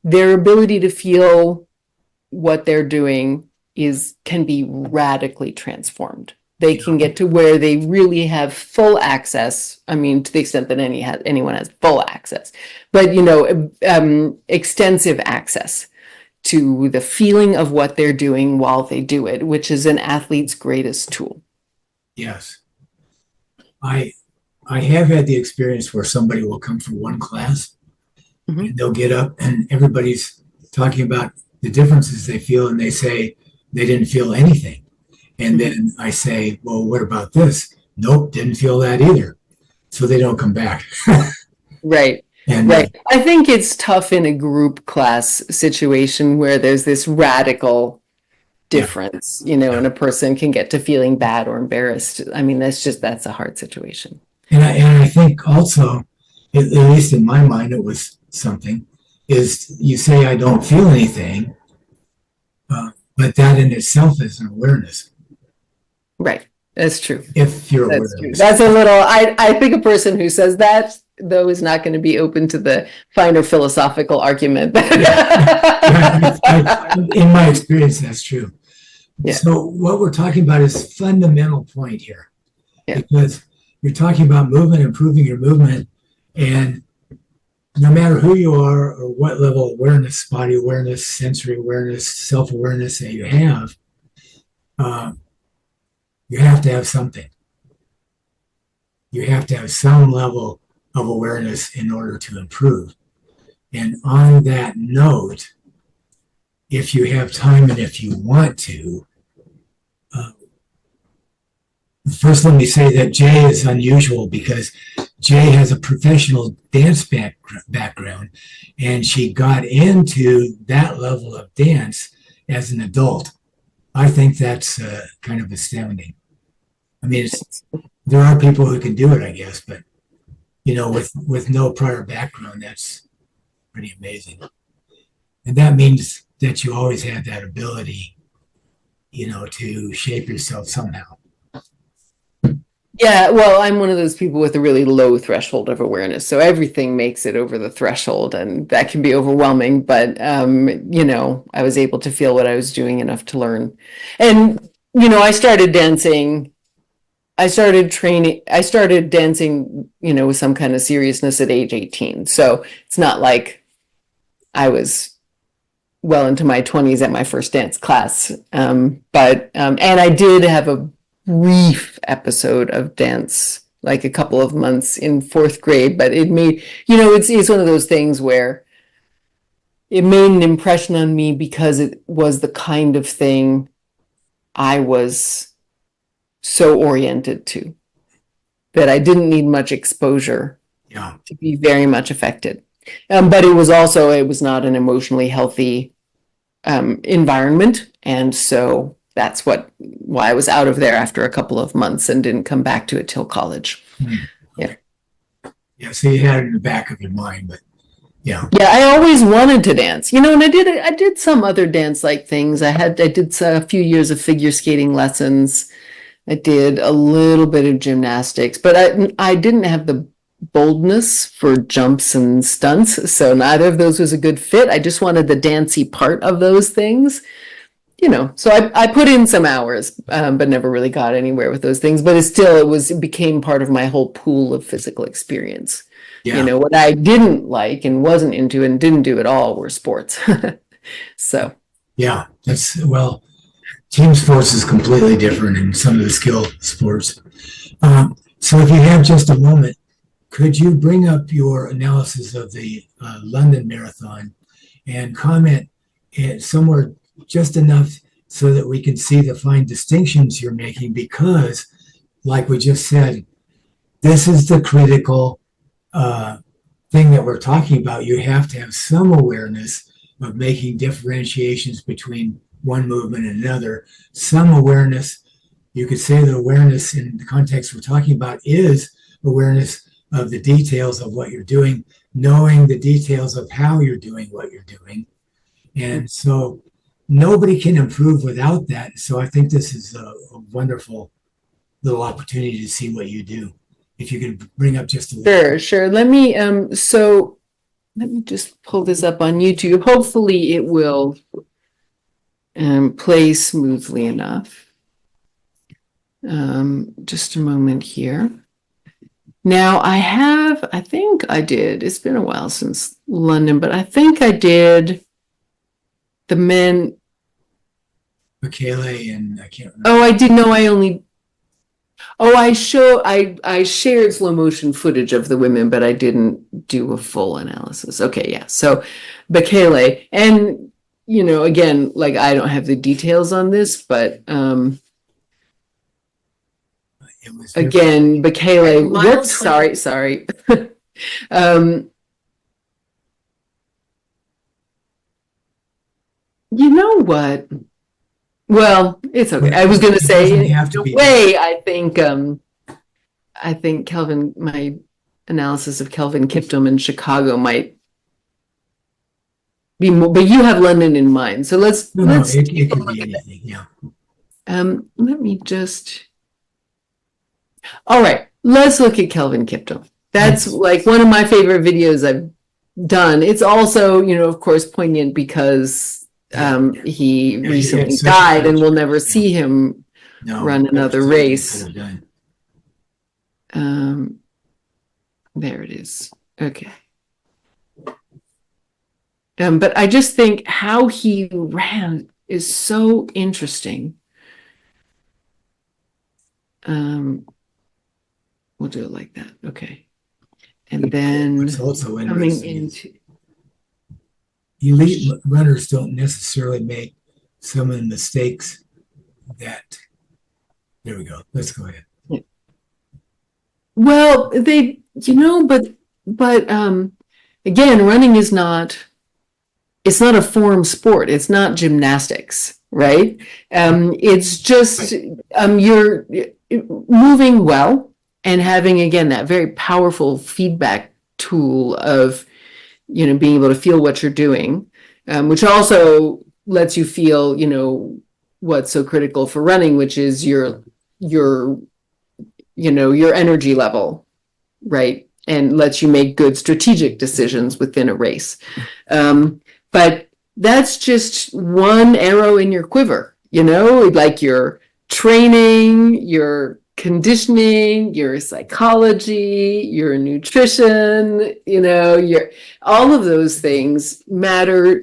their ability to feel what they're doing can be radically transformed. They can get to where they really have full access. I mean, to the extent that anyone has full access, but extensive access to the feeling of what they're doing while they do it, which is an athlete's greatest tool. Yes. I have had the experience where somebody will come for one class and they'll get up and everybody's talking about the differences they feel and they say they didn't feel anything. And then I say, well, what about this? Nope, didn't feel that either. So they don't come back. Right. And right. I think it's tough in a group class situation where there's this radical difference, and a person can get to feeling bad or embarrassed. I mean, that's a hard situation. And I think also, at least in my mind, it was something, is you say, I don't feel anything, but that in itself is an awareness. Right. That's true. If you're aware. That's true. That's a little, I think a person who says that, though, is not going to be open to the finer philosophical argument. In my experience, that's true. Yeah. So what we're talking about is fundamental point here, because you're talking about movement, improving your movement, and no matter who you are or what level of awareness, body awareness, sensory awareness, self-awareness that you have to have something. You have to have some level of awareness in order to improve. And on that note, if you have time and if you want to, first let me say that Jae is unusual because Jae has a professional dance background and she got into that level of dance as an adult. I think that's kind of astounding. I mean, there are people who can do it, I guess, but with no prior background, that's pretty amazing. And that means that you always have that ability, to shape yourself somehow. Yeah, well, I'm one of those people with a really low threshold of awareness. So everything makes it over the threshold, and that can be overwhelming. But, I was able to feel what I was doing enough to learn. And, I started dancing. I started dancing, with some kind of seriousness at age 18. So it's not like I was well into my 20s at my first dance class. And I did have a brief episode of dance, like a couple of months in fourth grade, but it made, it's one of those things where it made an impression on me because it was the kind of thing I was so oriented to that I didn't need much exposure to be very much affected. But it was not an emotionally healthy environment. And so that's why I was out of there after a couple of months and didn't come back to it till college. Yeah. Yeah. So you had it in the back of your mind, but yeah. Yeah, I always wanted to dance, and I did some other dance-like things. I did a few years of figure skating lessons. I did a little bit of gymnastics, but I didn't have the boldness for jumps and stunts, so neither of those was a good fit. I just wanted the dancey part of those things, So I put in some hours, but never really got anywhere with those things. But it became part of my whole pool of physical experience. Yeah. What I didn't like and wasn't into and didn't do at all were sports. So. Yeah, team sports is completely different in some of the skill sports. So if you have just a moment, could you bring up your analysis of the London Marathon and comment somewhere just enough so that we can see the fine distinctions you're making? Because, like we just said, this is the critical thing that we're talking about. You have to have some awareness of making differentiations between one movement and another. Some awareness, you could say that awareness in the context we're talking about is awareness of the details of what you're doing, knowing the details of how you're doing what you're doing. And so nobody can improve without that. So I think this is a wonderful little opportunity to see what you do. If you could bring up just a little. Sure. Let me just pull this up on YouTube. Hopefully it will play smoothly enough. Just a moment here. Now I think I did, it's been a while since London, but I think I did the men. Michele and I can't remember. Oh, I did know I shared slow motion footage of the women, but I didn't do a full analysis. Okay, yeah. So Michele, and again, like I don't have the details on this, but again, Michele, whoops, sorry. You know what? Well, it's okay. I was going to say, in a way, I think Kelvin, my analysis of Kelvin Kiptum in Chicago might be more, but you have London in mind. So let's it could be anything, yeah. Let me just. All right, let's look at Kelvin Kiptum. That's like one of my favorite videos I've done. It's also, of course, poignant because he recently died and we'll never see him run another race. There it is. Okay. But I just think how he ran is so interesting. We'll do it like that. Okay. And then also coming into elite runners don't necessarily make some of the mistakes that. There we go. Let's go ahead. Well, they, but again, running is not. It's not a form sport. It's not gymnastics, right? It's just you're moving well and having, again, that very powerful feedback tool of, being able to feel what you're doing, which also lets you feel, what's so critical for running, which is your energy level, right? And lets you make good strategic decisions within a race. But that's just one arrow in your quiver, like your training, your conditioning, your psychology, your nutrition, your all of those things matter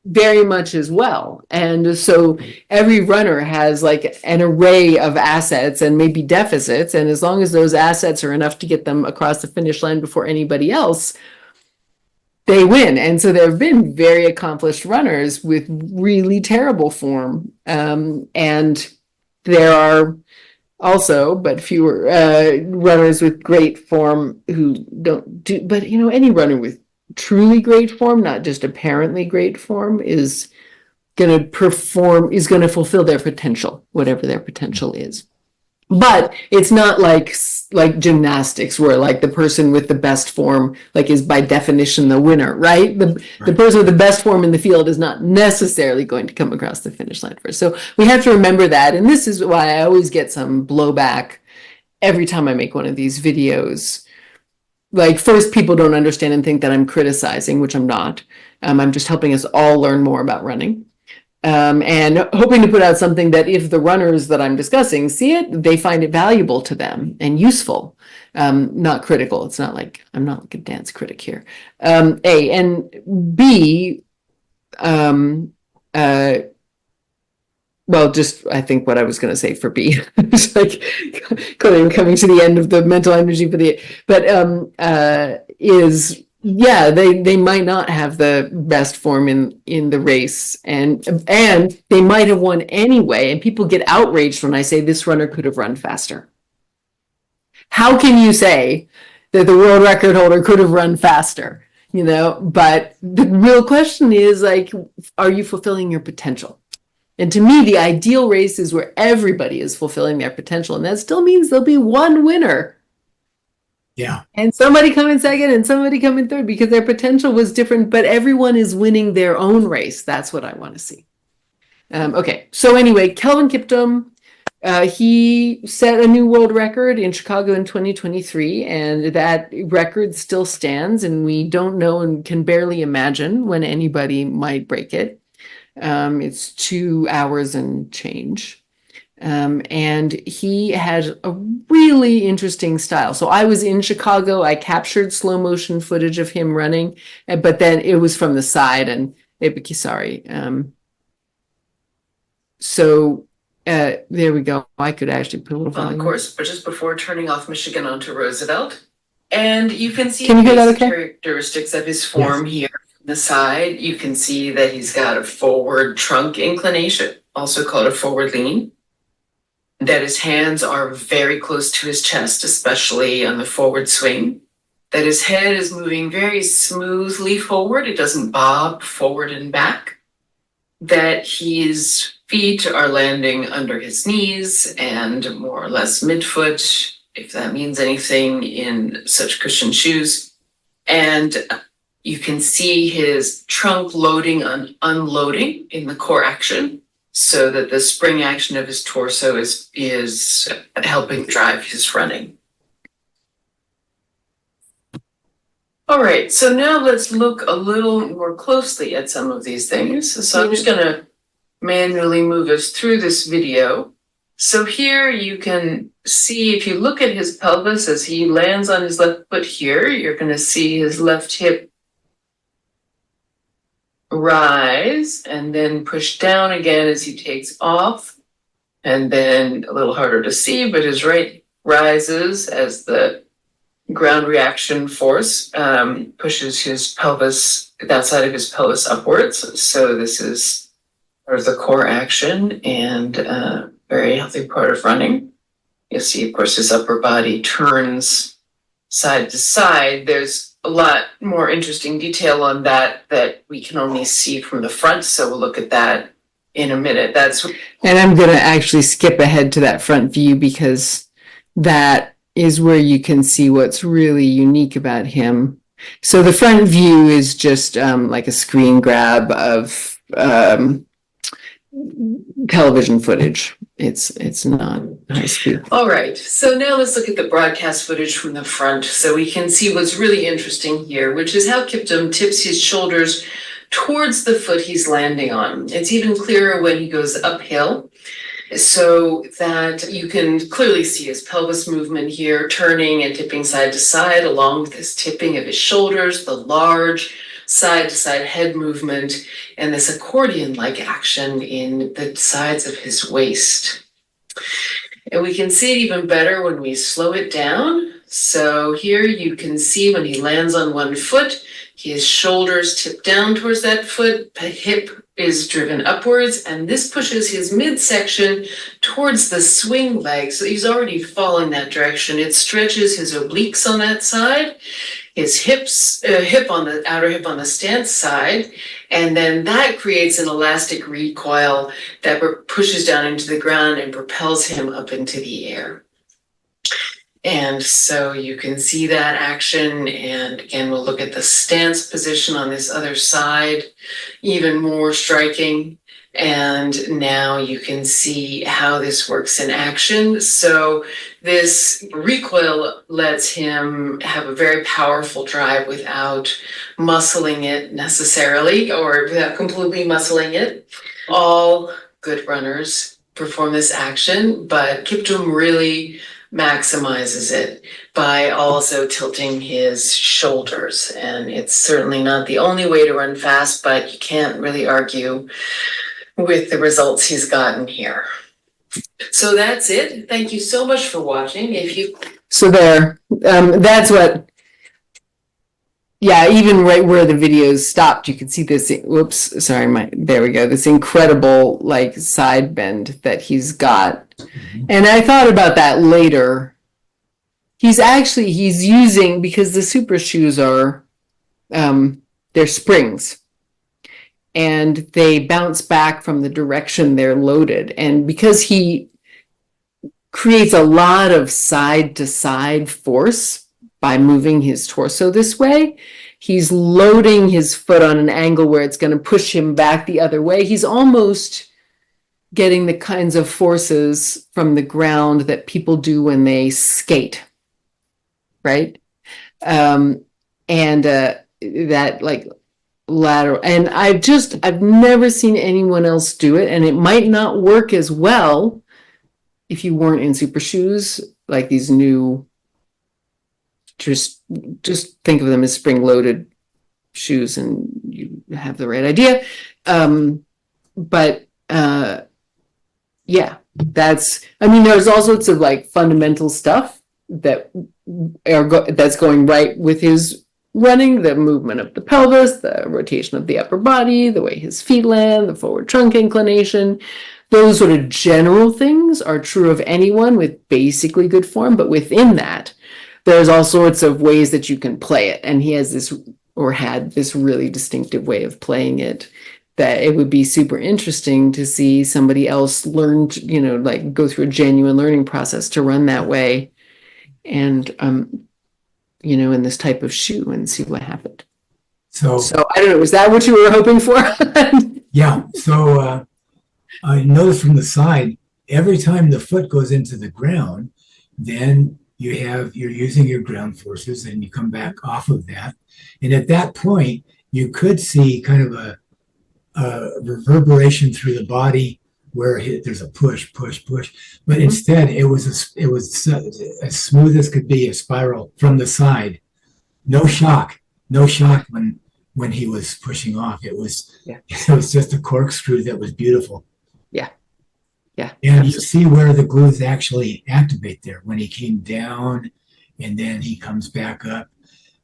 very much as well. And so every runner has like an array of assets and maybe deficits. And as long as those assets are enough to get them across the finish line before anybody else, they win. And so there have been very accomplished runners with really terrible form. And there are also, but fewer runners with great form who don't do, but you know, any runner with truly great form, not just apparently great form, is going to perform, is going to fulfill their potential, whatever their potential is. But it's not like gymnastics where like the person with the best form like is by definition the winner, right? The person with the best form in the field is not necessarily going to come across the finish line first. So we have to remember that. And this is why I always get some blowback every time I make one of these videos. Like, first, people don't understand and think that I'm criticizing, which I'm not. I'm just helping us all learn more about running. And hoping to put out something that if the runners that I'm discussing see it, they find it valuable to them and useful, not critical. It's not like, I'm not like a dance critic here. A, and B, well, just I think what I was going to say for B, it's like coming to the end of the mental energy for the, but is, yeah, they might not have the best form in the race, and they might have won anyway. And people get outraged when I say this runner could have run faster. How can you say that the world record holder could have run faster? You know, but the real question is like, are you fulfilling your potential? And to me, the ideal race is where everybody is fulfilling their potential, and that still means there'll be one winner. Yeah. And somebody come in second and somebody come in third because their potential was different, but everyone is winning their own race. That's what I want to see. Okay, so anyway, Kelvin Kiptum, he set a new world record in Chicago in 2023, and that record still stands, and we don't know and can barely imagine when anybody might break it. It's 2 hours and change. And he had a really interesting style. So I was in Chicago. I captured slow motion footage of him running, but then it was from the side, and sorry. So there we go. I could actually put a little volume. Of course, but just before turning off Michigan onto Roosevelt, and you can see Can you hear that the okay? characteristics of his form here from the side. You can see that he's got a forward trunk inclination, also called a forward lean. That his hands are very close to his chest, especially on the forward swing. That his head is moving very smoothly forward. It doesn't bob forward and back. That his feet are landing under his knees and more or less midfoot, if that means anything, in such cushioned shoes. And you can see his trunk loading and unloading in the core action, so that the spring action of his torso is helping drive his running. All right, so now let's look a little more closely at some of these things. So I'm just gonna manually move us through this video. So here you can see, if you look at his pelvis as he lands on his left foot here, you're gonna see his left hip rise and then push down again as he takes off, and then a little harder to see, but his right rises as the ground reaction force pushes his pelvis, that side of his pelvis upwards. So this is part of the core action and a very healthy part of running. You'll see, of course, his upper body turns side to side. There's a lot more interesting detail on that we can only see from the front, so we'll look at that in a minute. And I'm going to actually skip ahead to that front view because that is where you can see what's really unique about him. So the front view is just like a screen grab of television footage. It's not high speed. All right, so now let's look at the broadcast footage from the front so we can see what's really interesting here, which is how Kiptum tips his shoulders towards the foot he's landing on. It's even clearer when he goes uphill, so that you can clearly see his pelvis movement here, turning and tipping side to side, along with his tipping of his shoulders, the large side to side head movement and this accordion-like action in the sides of his waist. And we can see it even better when we slow it down. So here you can see when he lands on one foot, his shoulders tip down towards that foot, hip is driven upwards, and this pushes his midsection towards the swing leg. So he's already falling that direction. It stretches his obliques on that side, his hip on the outer hip on the stance side, and then that creates an elastic recoil that pushes down into the ground and propels him up into the air. And so you can see that action. And again, we'll look at the stance position on this other side, even more striking. And now you can see how this works in action. So this recoil lets him have a very powerful drive without muscling it necessarily, or without completely muscling it. All good runners perform this action, but Kiptum really maximizes it by also tilting his shoulders. And it's certainly not the only way to run fast, but you can't really argue with the results he's gotten here. So that's it. Thank you so much for watching. So there, that's what, yeah, even right where the videos stopped, you can see this, whoops, sorry, there we go, this incredible like side bend that he's got. And I thought about that later. He's using, because the super shoes are, they're springs. And they bounce back from the direction they're loaded. And because he creates a lot of side to side force by moving his torso this way, he's loading his foot on an angle where it's going to push him back the other way. He's almost getting the kinds of forces from the ground that people do when they skate, right? And that like lateral, and I've never seen anyone else do it, and it might not work as well if you weren't in super shoes, like these new, just think of them as spring-loaded shoes and you have the right idea. Yeah, there's all sorts of like fundamental stuff that's going right with his running, the movement of the pelvis, the rotation of the upper body, the way his feet land, the forward trunk inclination. Those sort of general things are true of anyone with basically good form, but within that, there's all sorts of ways that you can play it. And he has this, or had this really distinctive way of playing it, that it would be super interesting to see somebody else learn, like go through a genuine learning process to run that way. And, in this type of shoe and see what happened. So I don't know, was that what you were hoping for? Yeah. So I noticed from the side, every time the foot goes into the ground, then you're using your ground forces and you come back off of that. And at that point, you could see kind of a reverberation through the body where there's a push, but instead it was as smooth as could be, a spiral from the side. No shock when he was pushing off. It was just a corkscrew that was beautiful. Yeah. And you see where the glues actually activate there when he came down, and then he comes back up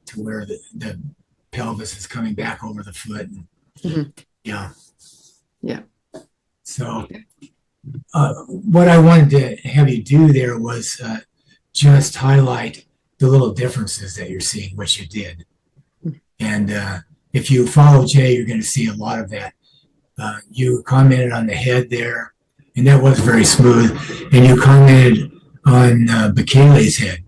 to where the pelvis is coming back over the foot. Yeah. So what I wanted to have you do there was just highlight the little differences that you're seeing, which you did. And if you follow Jae, you're going to see a lot of that. You commented on the head there, and that was very smooth. And you commented on Bekele's head.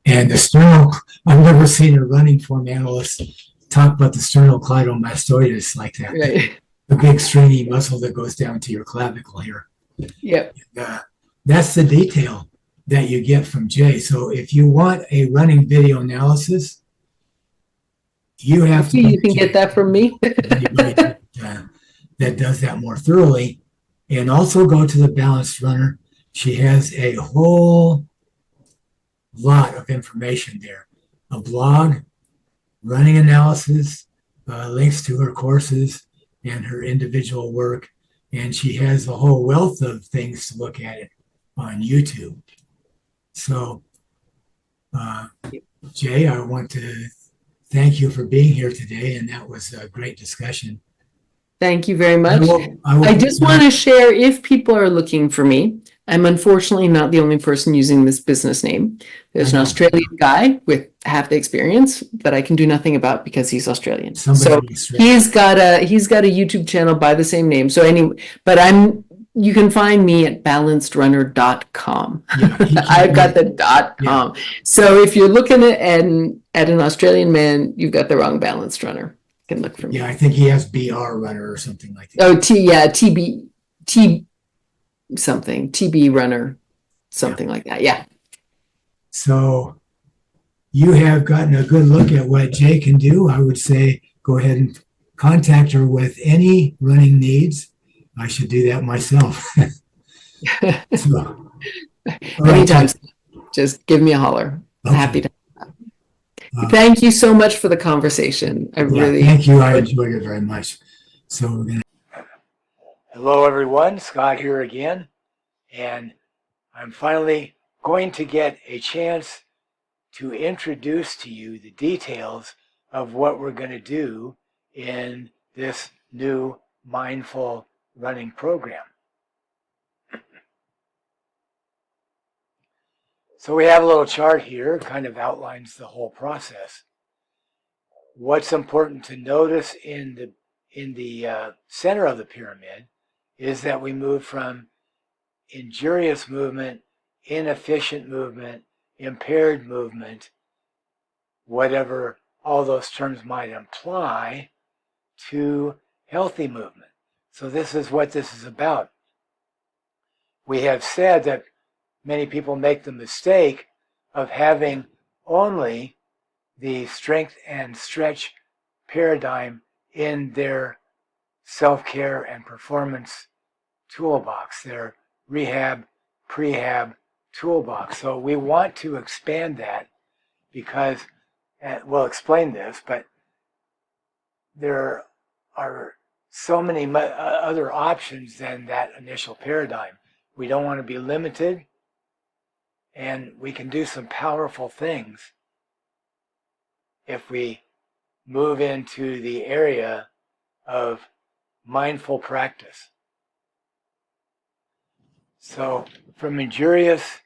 And the sternal, I've never seen a running form analyst talk about the sternocleidomastoidus like that. Right. The big stringy muscle that goes down to your clavicle here. Yep. That's the detail that you get from Jae. So if you want a running video analysis, you have to. You can get that from me. That does that more thoroughly. And also go to the Balanced Runner. She has a whole lot of information there. A blog, running analysis, links to her courses and her individual work. And she has a whole wealth of things to look at it on YouTube. So, uh, Jay, I want to thank you for being here today. And that was a great discussion. Thank you very much. I will I just want to share, if people are looking for me, I'm unfortunately not the only person using this business name. There's an Australian guy with half the experience that I can do nothing about because he's Australian. So he's got a YouTube channel by the same name. So anyway, but you can find me at balancedrunner.com. Yeah, I've got the .com. Yeah. So if you're looking at an Australian man, you've got the wrong Balanced Runner. Can look for me. Yeah, I think he has BR Runner or something like that. Oh, TB something, TB Runner, something like that. Yeah. So you have gotten a good look at what Jay can do. I would say go ahead and contact her with any running needs. I should do that myself. Anytime, just give me a holler. Okay. Happy to. Thank you so much for the conversation. Thank you. I enjoyed it very much. So we're gonna. Hello, everyone. Scott here again, and I'm finally going to get a chance to introduce to you the details of what we're going to do in this new mindful running program. So we have a little chart here, kind of outlines the whole process. What's important to notice in the center of the pyramid is that we move from injurious movement, inefficient movement, impaired movement, whatever all those terms might imply, to healthy movement. So this is what this is about. We have said that many people make the mistake of having only the strength and stretch paradigm in their self-care and performance toolbox, their rehab, prehab toolbox. So we want to expand that because, we'll explain this, but there are so many other options than that initial paradigm. We don't want to be limited, and we can do some powerful things if we move into the area of mindful practice. So from injurious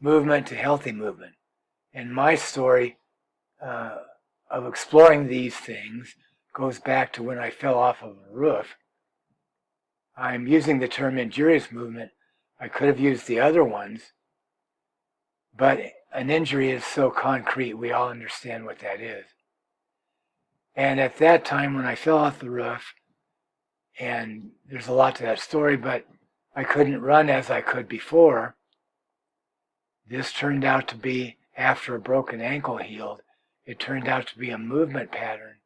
movement to healthy movement. And my story of exploring these things goes back to when I fell off of a roof. I'm using the term injurious movement. I could have used the other ones, but an injury is so concrete, we all understand what that is. And at that time when I fell off the roof, and there's a lot to that story, but I couldn't run as I could before. This turned out to be, after a broken ankle healed, it turned out to be a movement pattern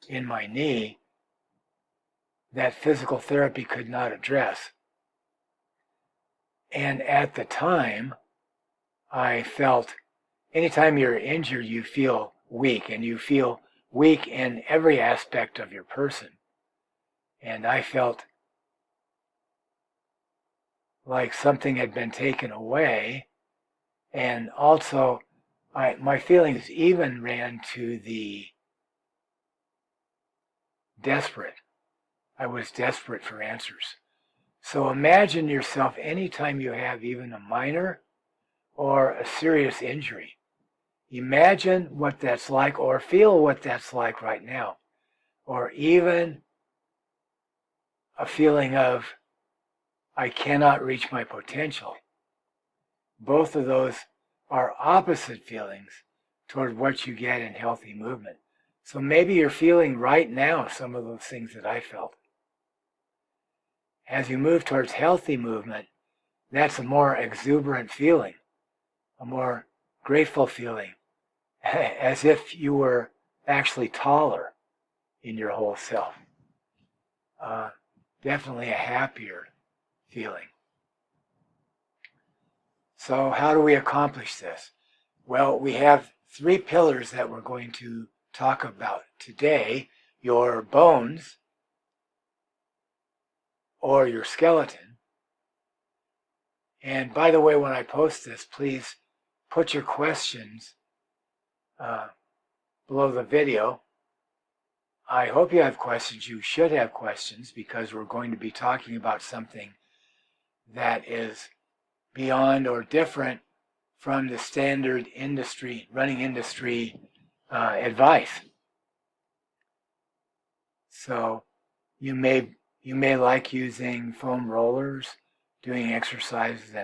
in my knee that physical therapy could not address. And at the time, I felt, anytime you're injured, you feel weak, and you feel weak in every aspect of your person. And I felt like something had been taken away, and also my feelings even ran to the desperate. I was desperate for answers. So imagine yourself anytime you have even a minor or a serious injury. Imagine what that's like, or feel what that's like right now, or even a feeling of, I cannot reach my potential. Both of those are opposite feelings toward what you get in healthy movement. So maybe you're feeling right now some of those things that I felt. As you move towards healthy movement, that's a more exuberant feeling, a more grateful feeling, as if you were actually taller in your whole self. Definitely a happier feeling. So how do we accomplish this? Well, we have 3 pillars that we're going to talk about today. your bones or your skeleton. And by the way, when I post this, please put your questions below the video. I hope you have questions. You should have questions because we're going to be talking about something that is beyond or different from the standard running industry advice. So you may like using foam rollers, doing exercises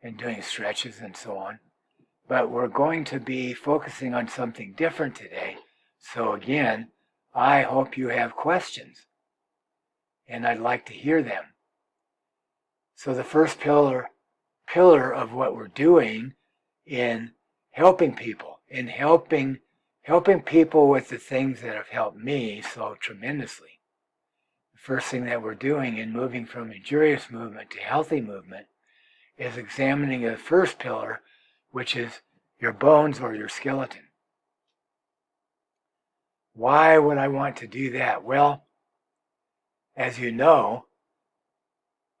and doing stretches and so on. But we're going to be focusing on something different today. So again, I hope you have questions, and I'd like to hear them. So the first pillar of what we're doing in helping people, helping people with the things that have helped me so tremendously. The first thing that we're doing in moving from injurious movement to healthy movement is examining the first pillar, which is your bones or your skeleton. Why would I want to do that? Well, as you know,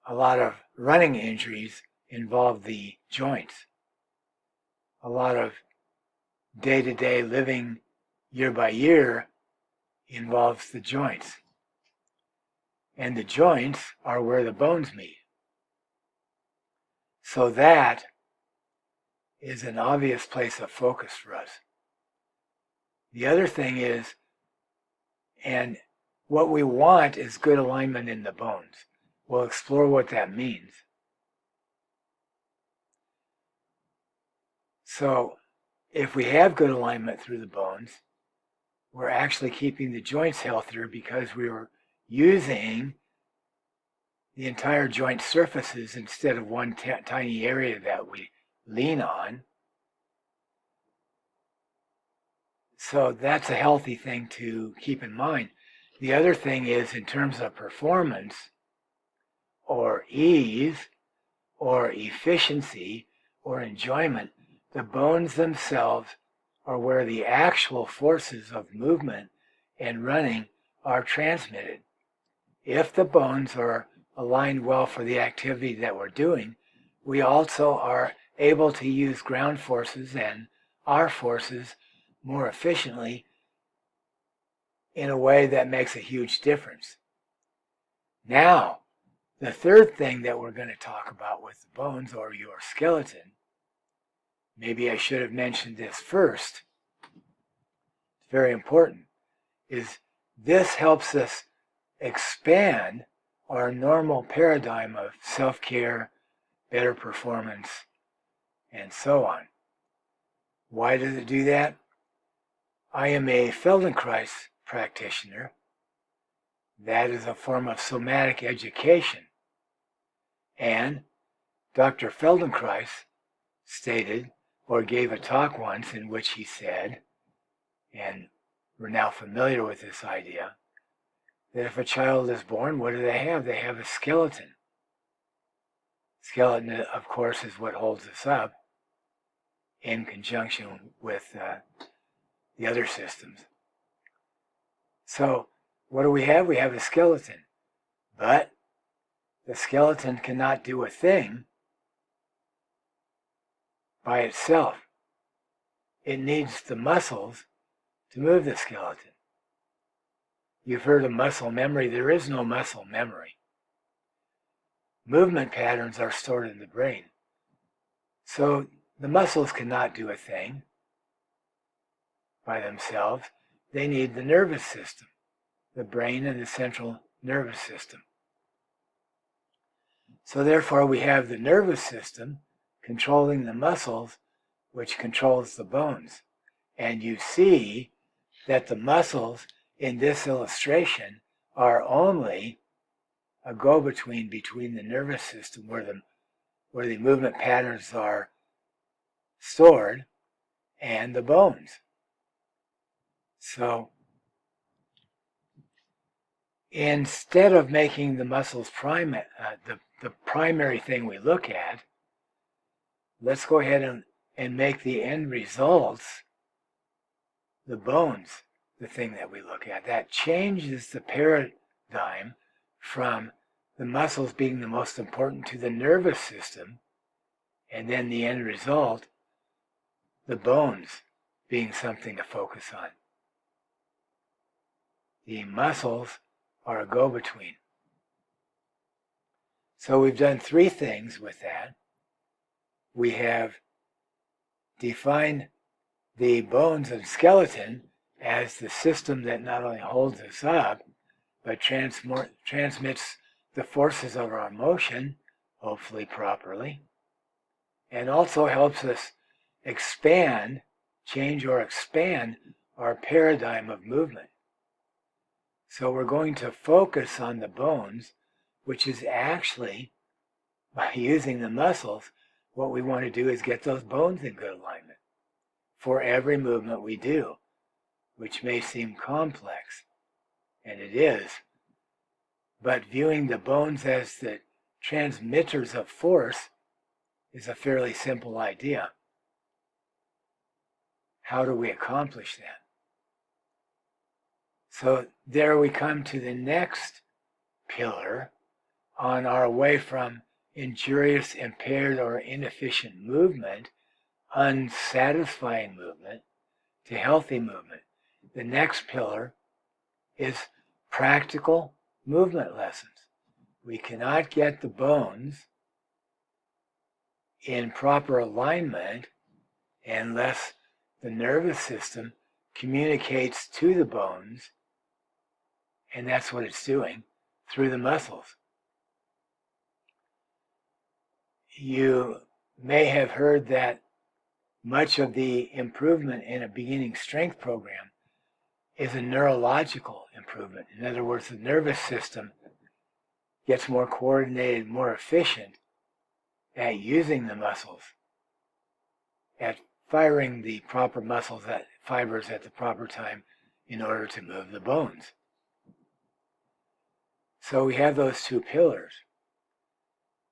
a lot of running injuries involve the joints. A lot of day-to-day living year by year involves the joints. And the joints are where the bones meet. So that is an obvious place of focus for us. The other thing is, and what we want is good alignment in the bones. We'll explore what that means. So if we have good alignment through the bones, we're actually keeping the joints healthier because we were using the entire joint surfaces instead of one tiny area that we lean on. So that's a healthy thing to keep in mind. The other thing is, in terms of performance or ease or efficiency or enjoyment, the bones themselves are where the actual forces of movement and running are transmitted. If the bones are aligned well for the activity that we're doing, we also are able to use ground forces and our forces more efficiently in a way that makes a huge difference. Now, the third thing that we're going to talk about with the bones or your skeleton, maybe I should have mentioned this first, it's very important, is this helps us expand our normal paradigm of self-care, better performance, and so on. Why does it do that? I am a Feldenkrais practitioner. That is a form of somatic education. And Dr. Feldenkrais stated, or gave a talk once in which he said, and we're now familiar with this idea, that if a child is born, what do they have? They have a skeleton. Skeleton, of course, is what holds us up in conjunction with the other systems. So what do we have? We have a skeleton. But the skeleton cannot do a thing by itself. It needs the muscles to move the skeleton. You've heard of muscle memory. There is no muscle memory. Movement patterns are stored in the brain. So the muscles cannot do a thing by themselves. They need the nervous system, the brain and the central nervous system. So therefore we have the nervous system controlling the muscles, which controls the bones. And you see that the muscles in this illustration are only a go-between between the nervous system where the movement patterns are stored and the bones. So instead of making the muscles the primary thing we look at, let's go ahead and make the end results the bones the thing that we look at. That changes the paradigm from the muscles being the most important to the nervous system, and then the end result, the bones being something to focus on. The muscles are a go-between. So we've done 3 things with that. We have defined the bones and skeleton as the system that not only holds us up, but transmits the forces of our motion, hopefully properly, and also helps us change or expand our paradigm of movement. So we're going to focus on the bones, which is actually, by using the muscles, what we want to do is get those bones in good alignment for every movement we do, which may seem complex, and it is. But viewing the bones as the transmitters of force is a fairly simple idea. How do we accomplish that? So there we come to the next pillar on our way from injurious, impaired, or inefficient movement, unsatisfying movement, to healthy movement. The next pillar is practical movement lessons. We cannot get the bones in proper alignment unless the nervous system communicates to the bones, and that's what it's doing, through the muscles. You may have heard that much of the improvement in a beginning strength program is a neurological improvement. In other words, the nervous system gets more coordinated, more efficient at using the muscles, at firing the proper fibers at the proper time in order to move the bones. So we have those 2 pillars.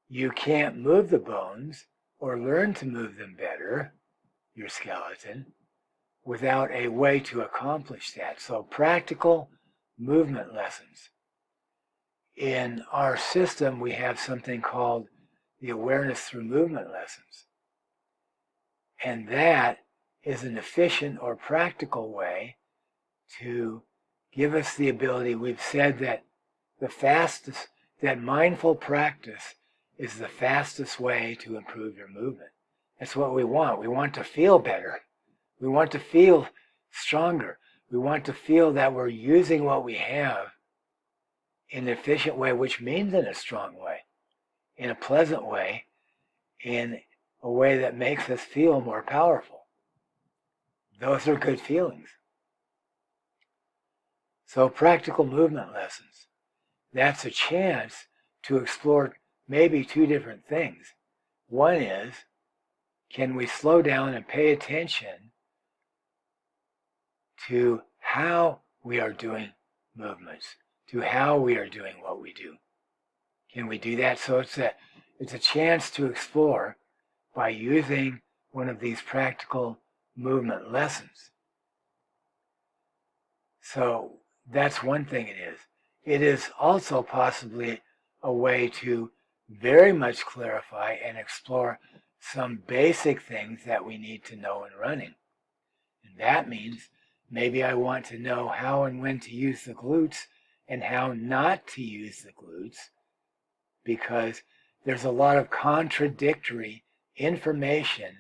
You can't move the bones or learn to move them better, your skeleton, without a way to accomplish that. So practical movement lessons. In our system, we have something called the awareness through movement lessons. And that is an efficient or practical way to give us the ability. We've said that that mindful practice is the fastest way to improve your movement. That's what we want. We want to feel better. We want to feel stronger. We want to feel that we're using what we have in an efficient way, which means in a strong way, in a pleasant way, in a way that makes us feel more powerful. Those are good feelings. So practical movement lessons. That's a chance to explore maybe 2 different things. One is, can we slow down and pay attention to how we are doing movements, to how we are doing what we do? Can we do that? So it's a chance to explore by using one of these practical movement lessons. So that's one thing it is. It is also possibly a way to very much clarify and explore some basic things that we need to know in running. And that means maybe I want to know how and when to use the glutes and how not to use the glutes, because there's a lot of contradictory information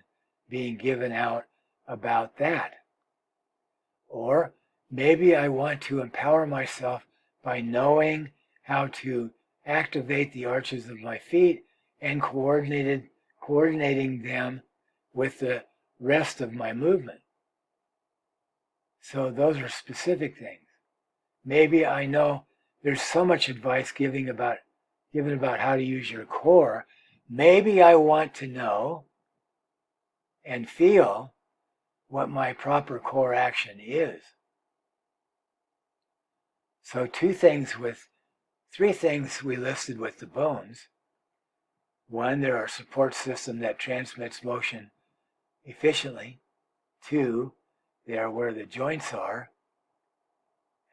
being given out about that. Or maybe I want to empower myself by knowing how to activate the arches of my feet and coordinating them with the rest of my movement. So those are specific things. Maybe I know there's so much advice given about how to use your core. Maybe I want to know and feel what my proper core action is. So 3 things we listed with the bones. 1, they're our support system that transmits motion efficiently. 2, they are where the joints are.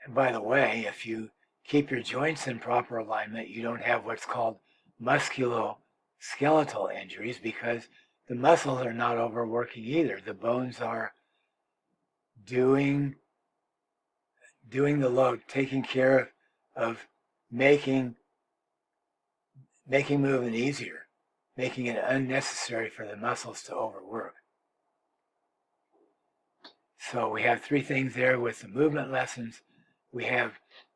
And by the way, if you keep your joints in proper alignment, you don't have what's called musculoskeletal injuries because the muscles are not overworking either. The bones are doing the load, taking care of making movement easier, making it unnecessary for the muscles to overwork. So we have three things there with the movement lessons. We have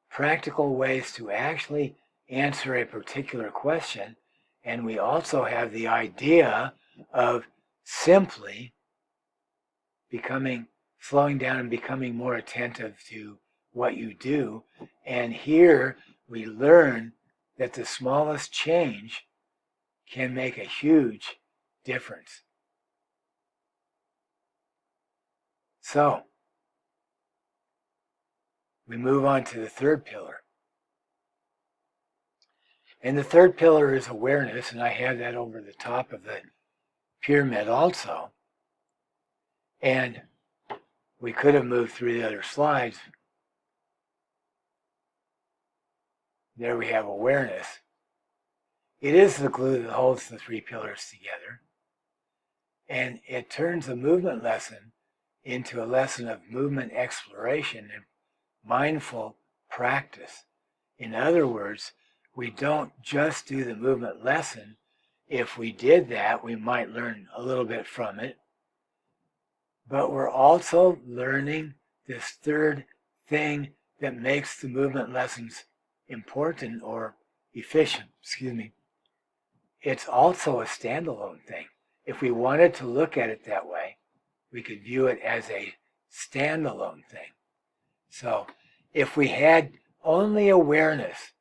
practical ways to actually answer a particular question. And we also have the idea of simply slowing down and becoming more attentive to what you do. And here we learn that the smallest change can make a huge difference. So we move on to the third pillar. And the third pillar is awareness, and I have that over the top of the pyramid also. And we could have moved through the other slides. There we have awareness. It is the glue that holds the three pillars together. And it turns a movement lesson into a lesson of movement exploration and mindful practice. In other words, we don't just do the movement lesson. If we did that, we might learn a little bit from it. But we're also learning this third thing that makes the movement lessons important or efficient, It's also a standalone thing. If we wanted to look at it that way, we could view it as a standalone thing. So if we had only awareness,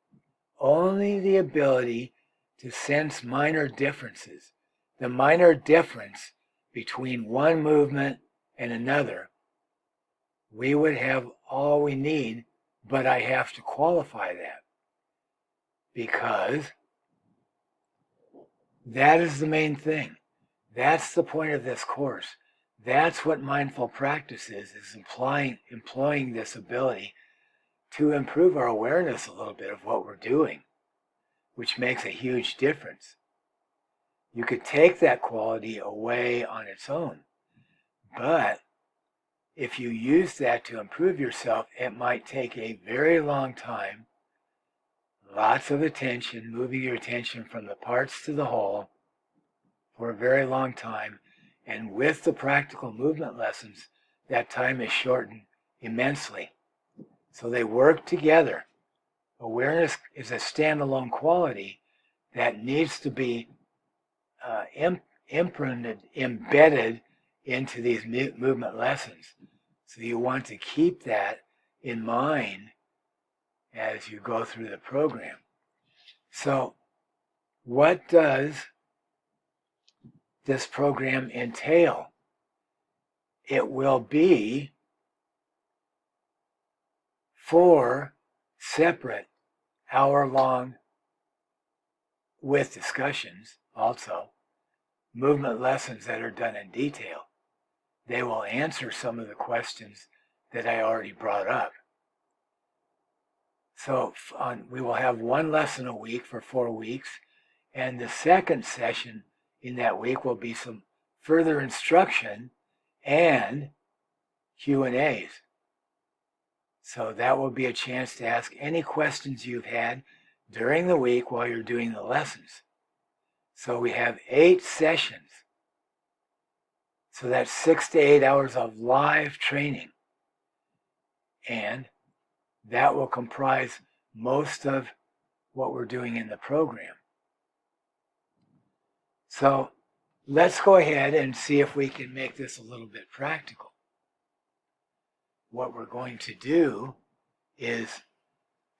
only the ability to sense minor differences, the minor difference between one movement and another, we would have all we need, but I have to qualify that because that is the main thing. That's the point of this course. That's what mindful practice is employing this ability to improve our awareness a little bit of what we're doing, which makes a huge difference. You could take that quality away on its own, but if you use that to improve yourself, it might take a very long time, lots of attention, moving your attention from the parts to the whole for a very long time. And with the practical movement lessons, that time is shortened immensely. So they work together. Awareness is a standalone quality that needs to be embedded into these movement lessons. So you want to keep that in mind as you go through the program. So what does this program entail? It will be 4 separate hour-long, with discussions also, movement lessons that are done in detail. They will answer some of the questions that I already brought up. So we will have one lesson a week for 4 weeks, and the second session in that week will be some further instruction and Q&As. So that will be a chance to ask any questions you've had during the week while you're doing the lessons. So we have 8 sessions. So that's 6 to 8 hours of live training. And that will comprise most of what we're doing in the program. So let's go ahead and see if we can make this a little bit practical. What we're going to do is,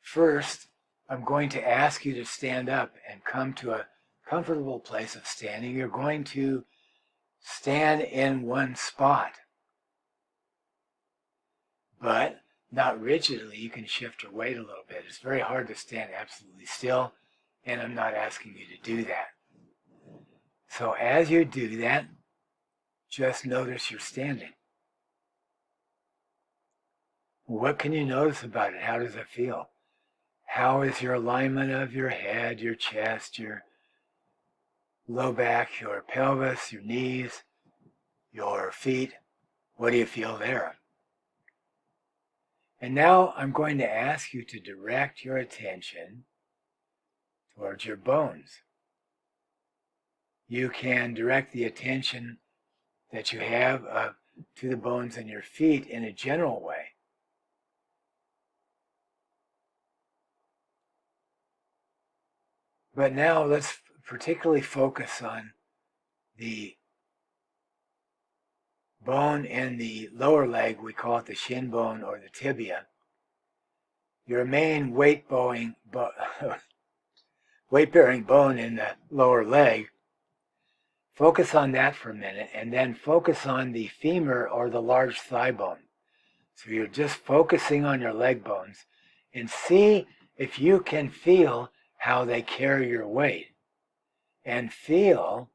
first, I'm going to ask you to stand up and come to a comfortable place of standing. You're going to stand in one spot, but not rigidly. You can shift your weight a little bit. It's very hard to stand absolutely still, and I'm not asking you to do that. So as you do that, just notice you're standing. What can you notice about it? How does it feel? How is your alignment of your head, your chest, your low back, your pelvis, your knees, your feet? What do you feel there? And now I'm going to ask you to direct your attention towards your bones. You can direct the attention that you have to the bones in your feet in a general way. But now let's particularly focus on the bone in the lower leg. We call it the shin bone or the tibia. Your main weight-bearing bone in the lower leg. Focus on that for a minute, and then focus on the femur or the large thigh bone. So you're just focusing on your leg bones, and see if you can feel how they carry your weight. And feel,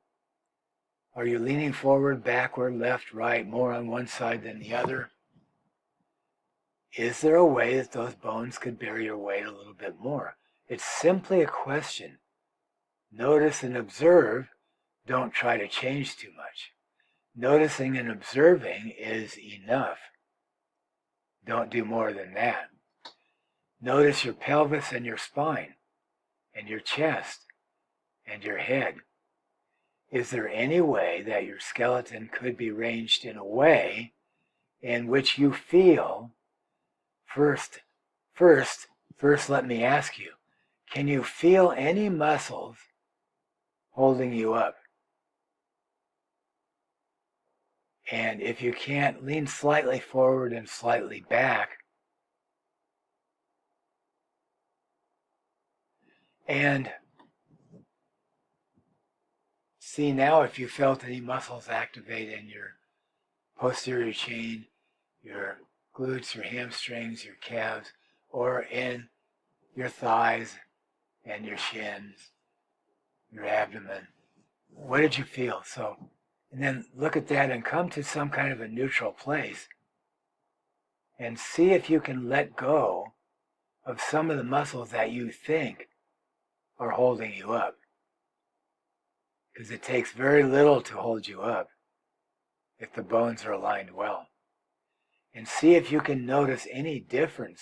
are you leaning forward, backward, left, right, more on one side than the other? Is there a way that those bones could bear your weight a little bit more? It's simply a question. Notice and observe. Don't try to change too much. Noticing and observing is enough. Don't do more than that. Notice your pelvis and your spine and your chest and your head. Is there any way that your skeleton could be arranged in a way in which you feel, first, let me ask you, can you feel any muscles holding you up? And if you can't, lean slightly forward and slightly back. And see now if you felt any muscles activate in your posterior chain, your glutes, your hamstrings, your calves, or in your thighs and your shins, your abdomen. What did you feel? And then look at that and come to some kind of a neutral place and see if you can let go of some of the muscles that you think are holding you up. Because it takes very little to hold you up if the bones are aligned well. And see if you can notice any difference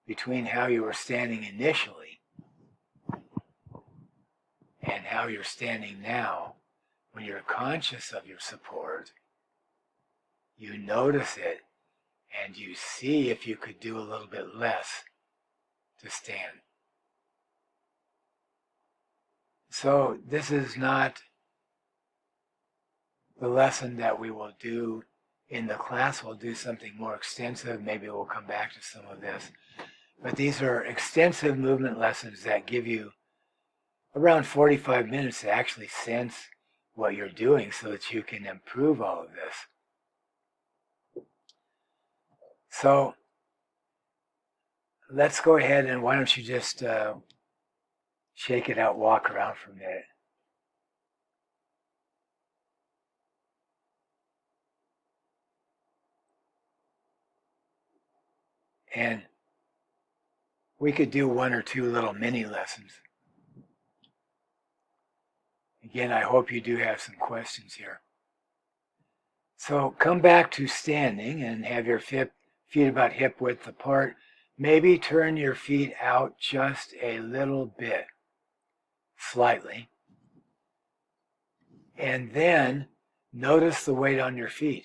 between how you were standing initially and how you're standing now. When you're conscious of your support, you notice it and you see if you could do a little bit less to stand. So this is not the lesson that we will do in the class. We'll do something more extensive. Maybe we'll come back to some of this. But these are extensive movement lessons that give you around 45 minutes to actually sense what you're doing so that you can improve all of this. So let's go ahead and why don't you just shake it out, walk around for a minute. And we could do one or two little mini lessons. Again, I hope you do have some questions here. So come back to standing and have your feet about hip width apart. Maybe turn your feet out just a little bit, slightly. And then notice the weight on your feet.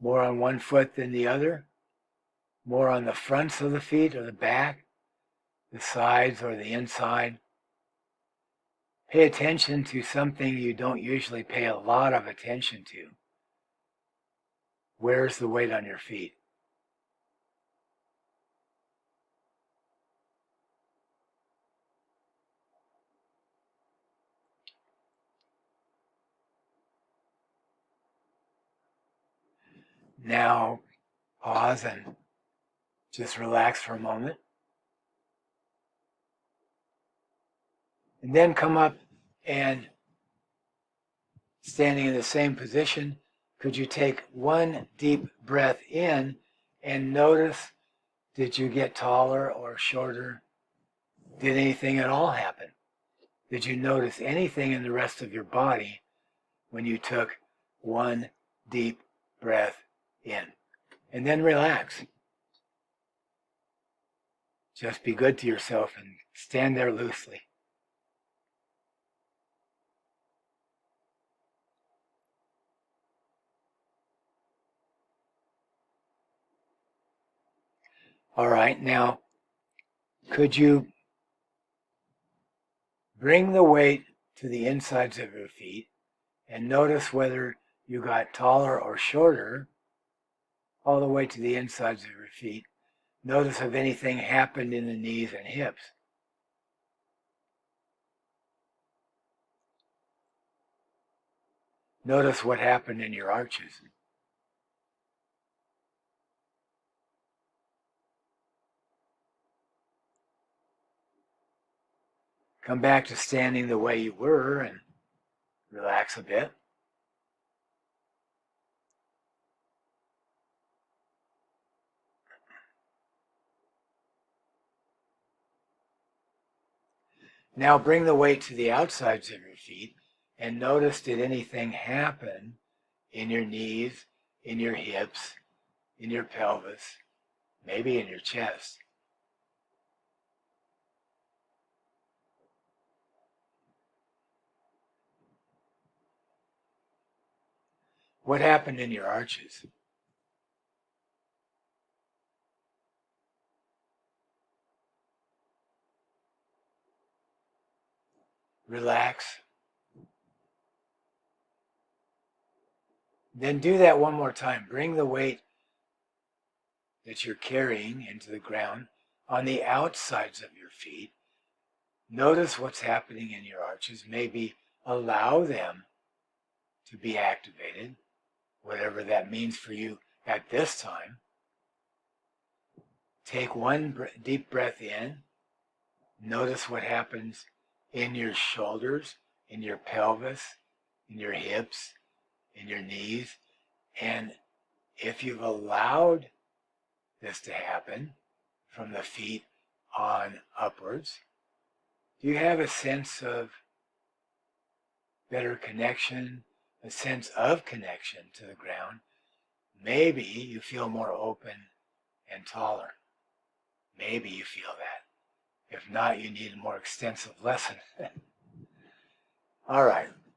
More on one foot than the other. More on the fronts of the feet or the back, the sides or the inside. Pay attention to something you don't usually pay a lot of attention to. Where's the weight on your feet? Now, pause and just relax for a moment. And then come up and standing in the same position, could you take one deep breath in and notice, did you get taller or shorter? Did anything at all happen? Did you notice anything in the rest of your body when you took one deep breath in? And then relax. Just be good to yourself and stand there loosely. All right, now, could you bring the weight to the insides of your feet and notice whether you got taller or shorter all the way to the insides of your feet? Notice if anything happened in the knees and hips. Notice what happened in your arches. Come back to standing the way you were and relax a bit. Now bring the weight to the outsides of your feet and notice, did anything happen in your knees, in your hips, in your pelvis, maybe in your chest? What happened in your arches? Relax. Then do that one more time. Bring the weight that you're carrying into the ground on the outsides of your feet. Notice what's happening in your arches. Maybe allow them to be activated, whatever that means for you at this time. Take one deep breath in. Notice what happens in your shoulders, in your pelvis, in your hips, in your knees. And if you've allowed this to happen from the feet on upwards, do you have a sense of better connection, a sense of connection to the ground? Maybe you feel more open and taller. Maybe you feel that. If not, you need a more extensive lesson. All right,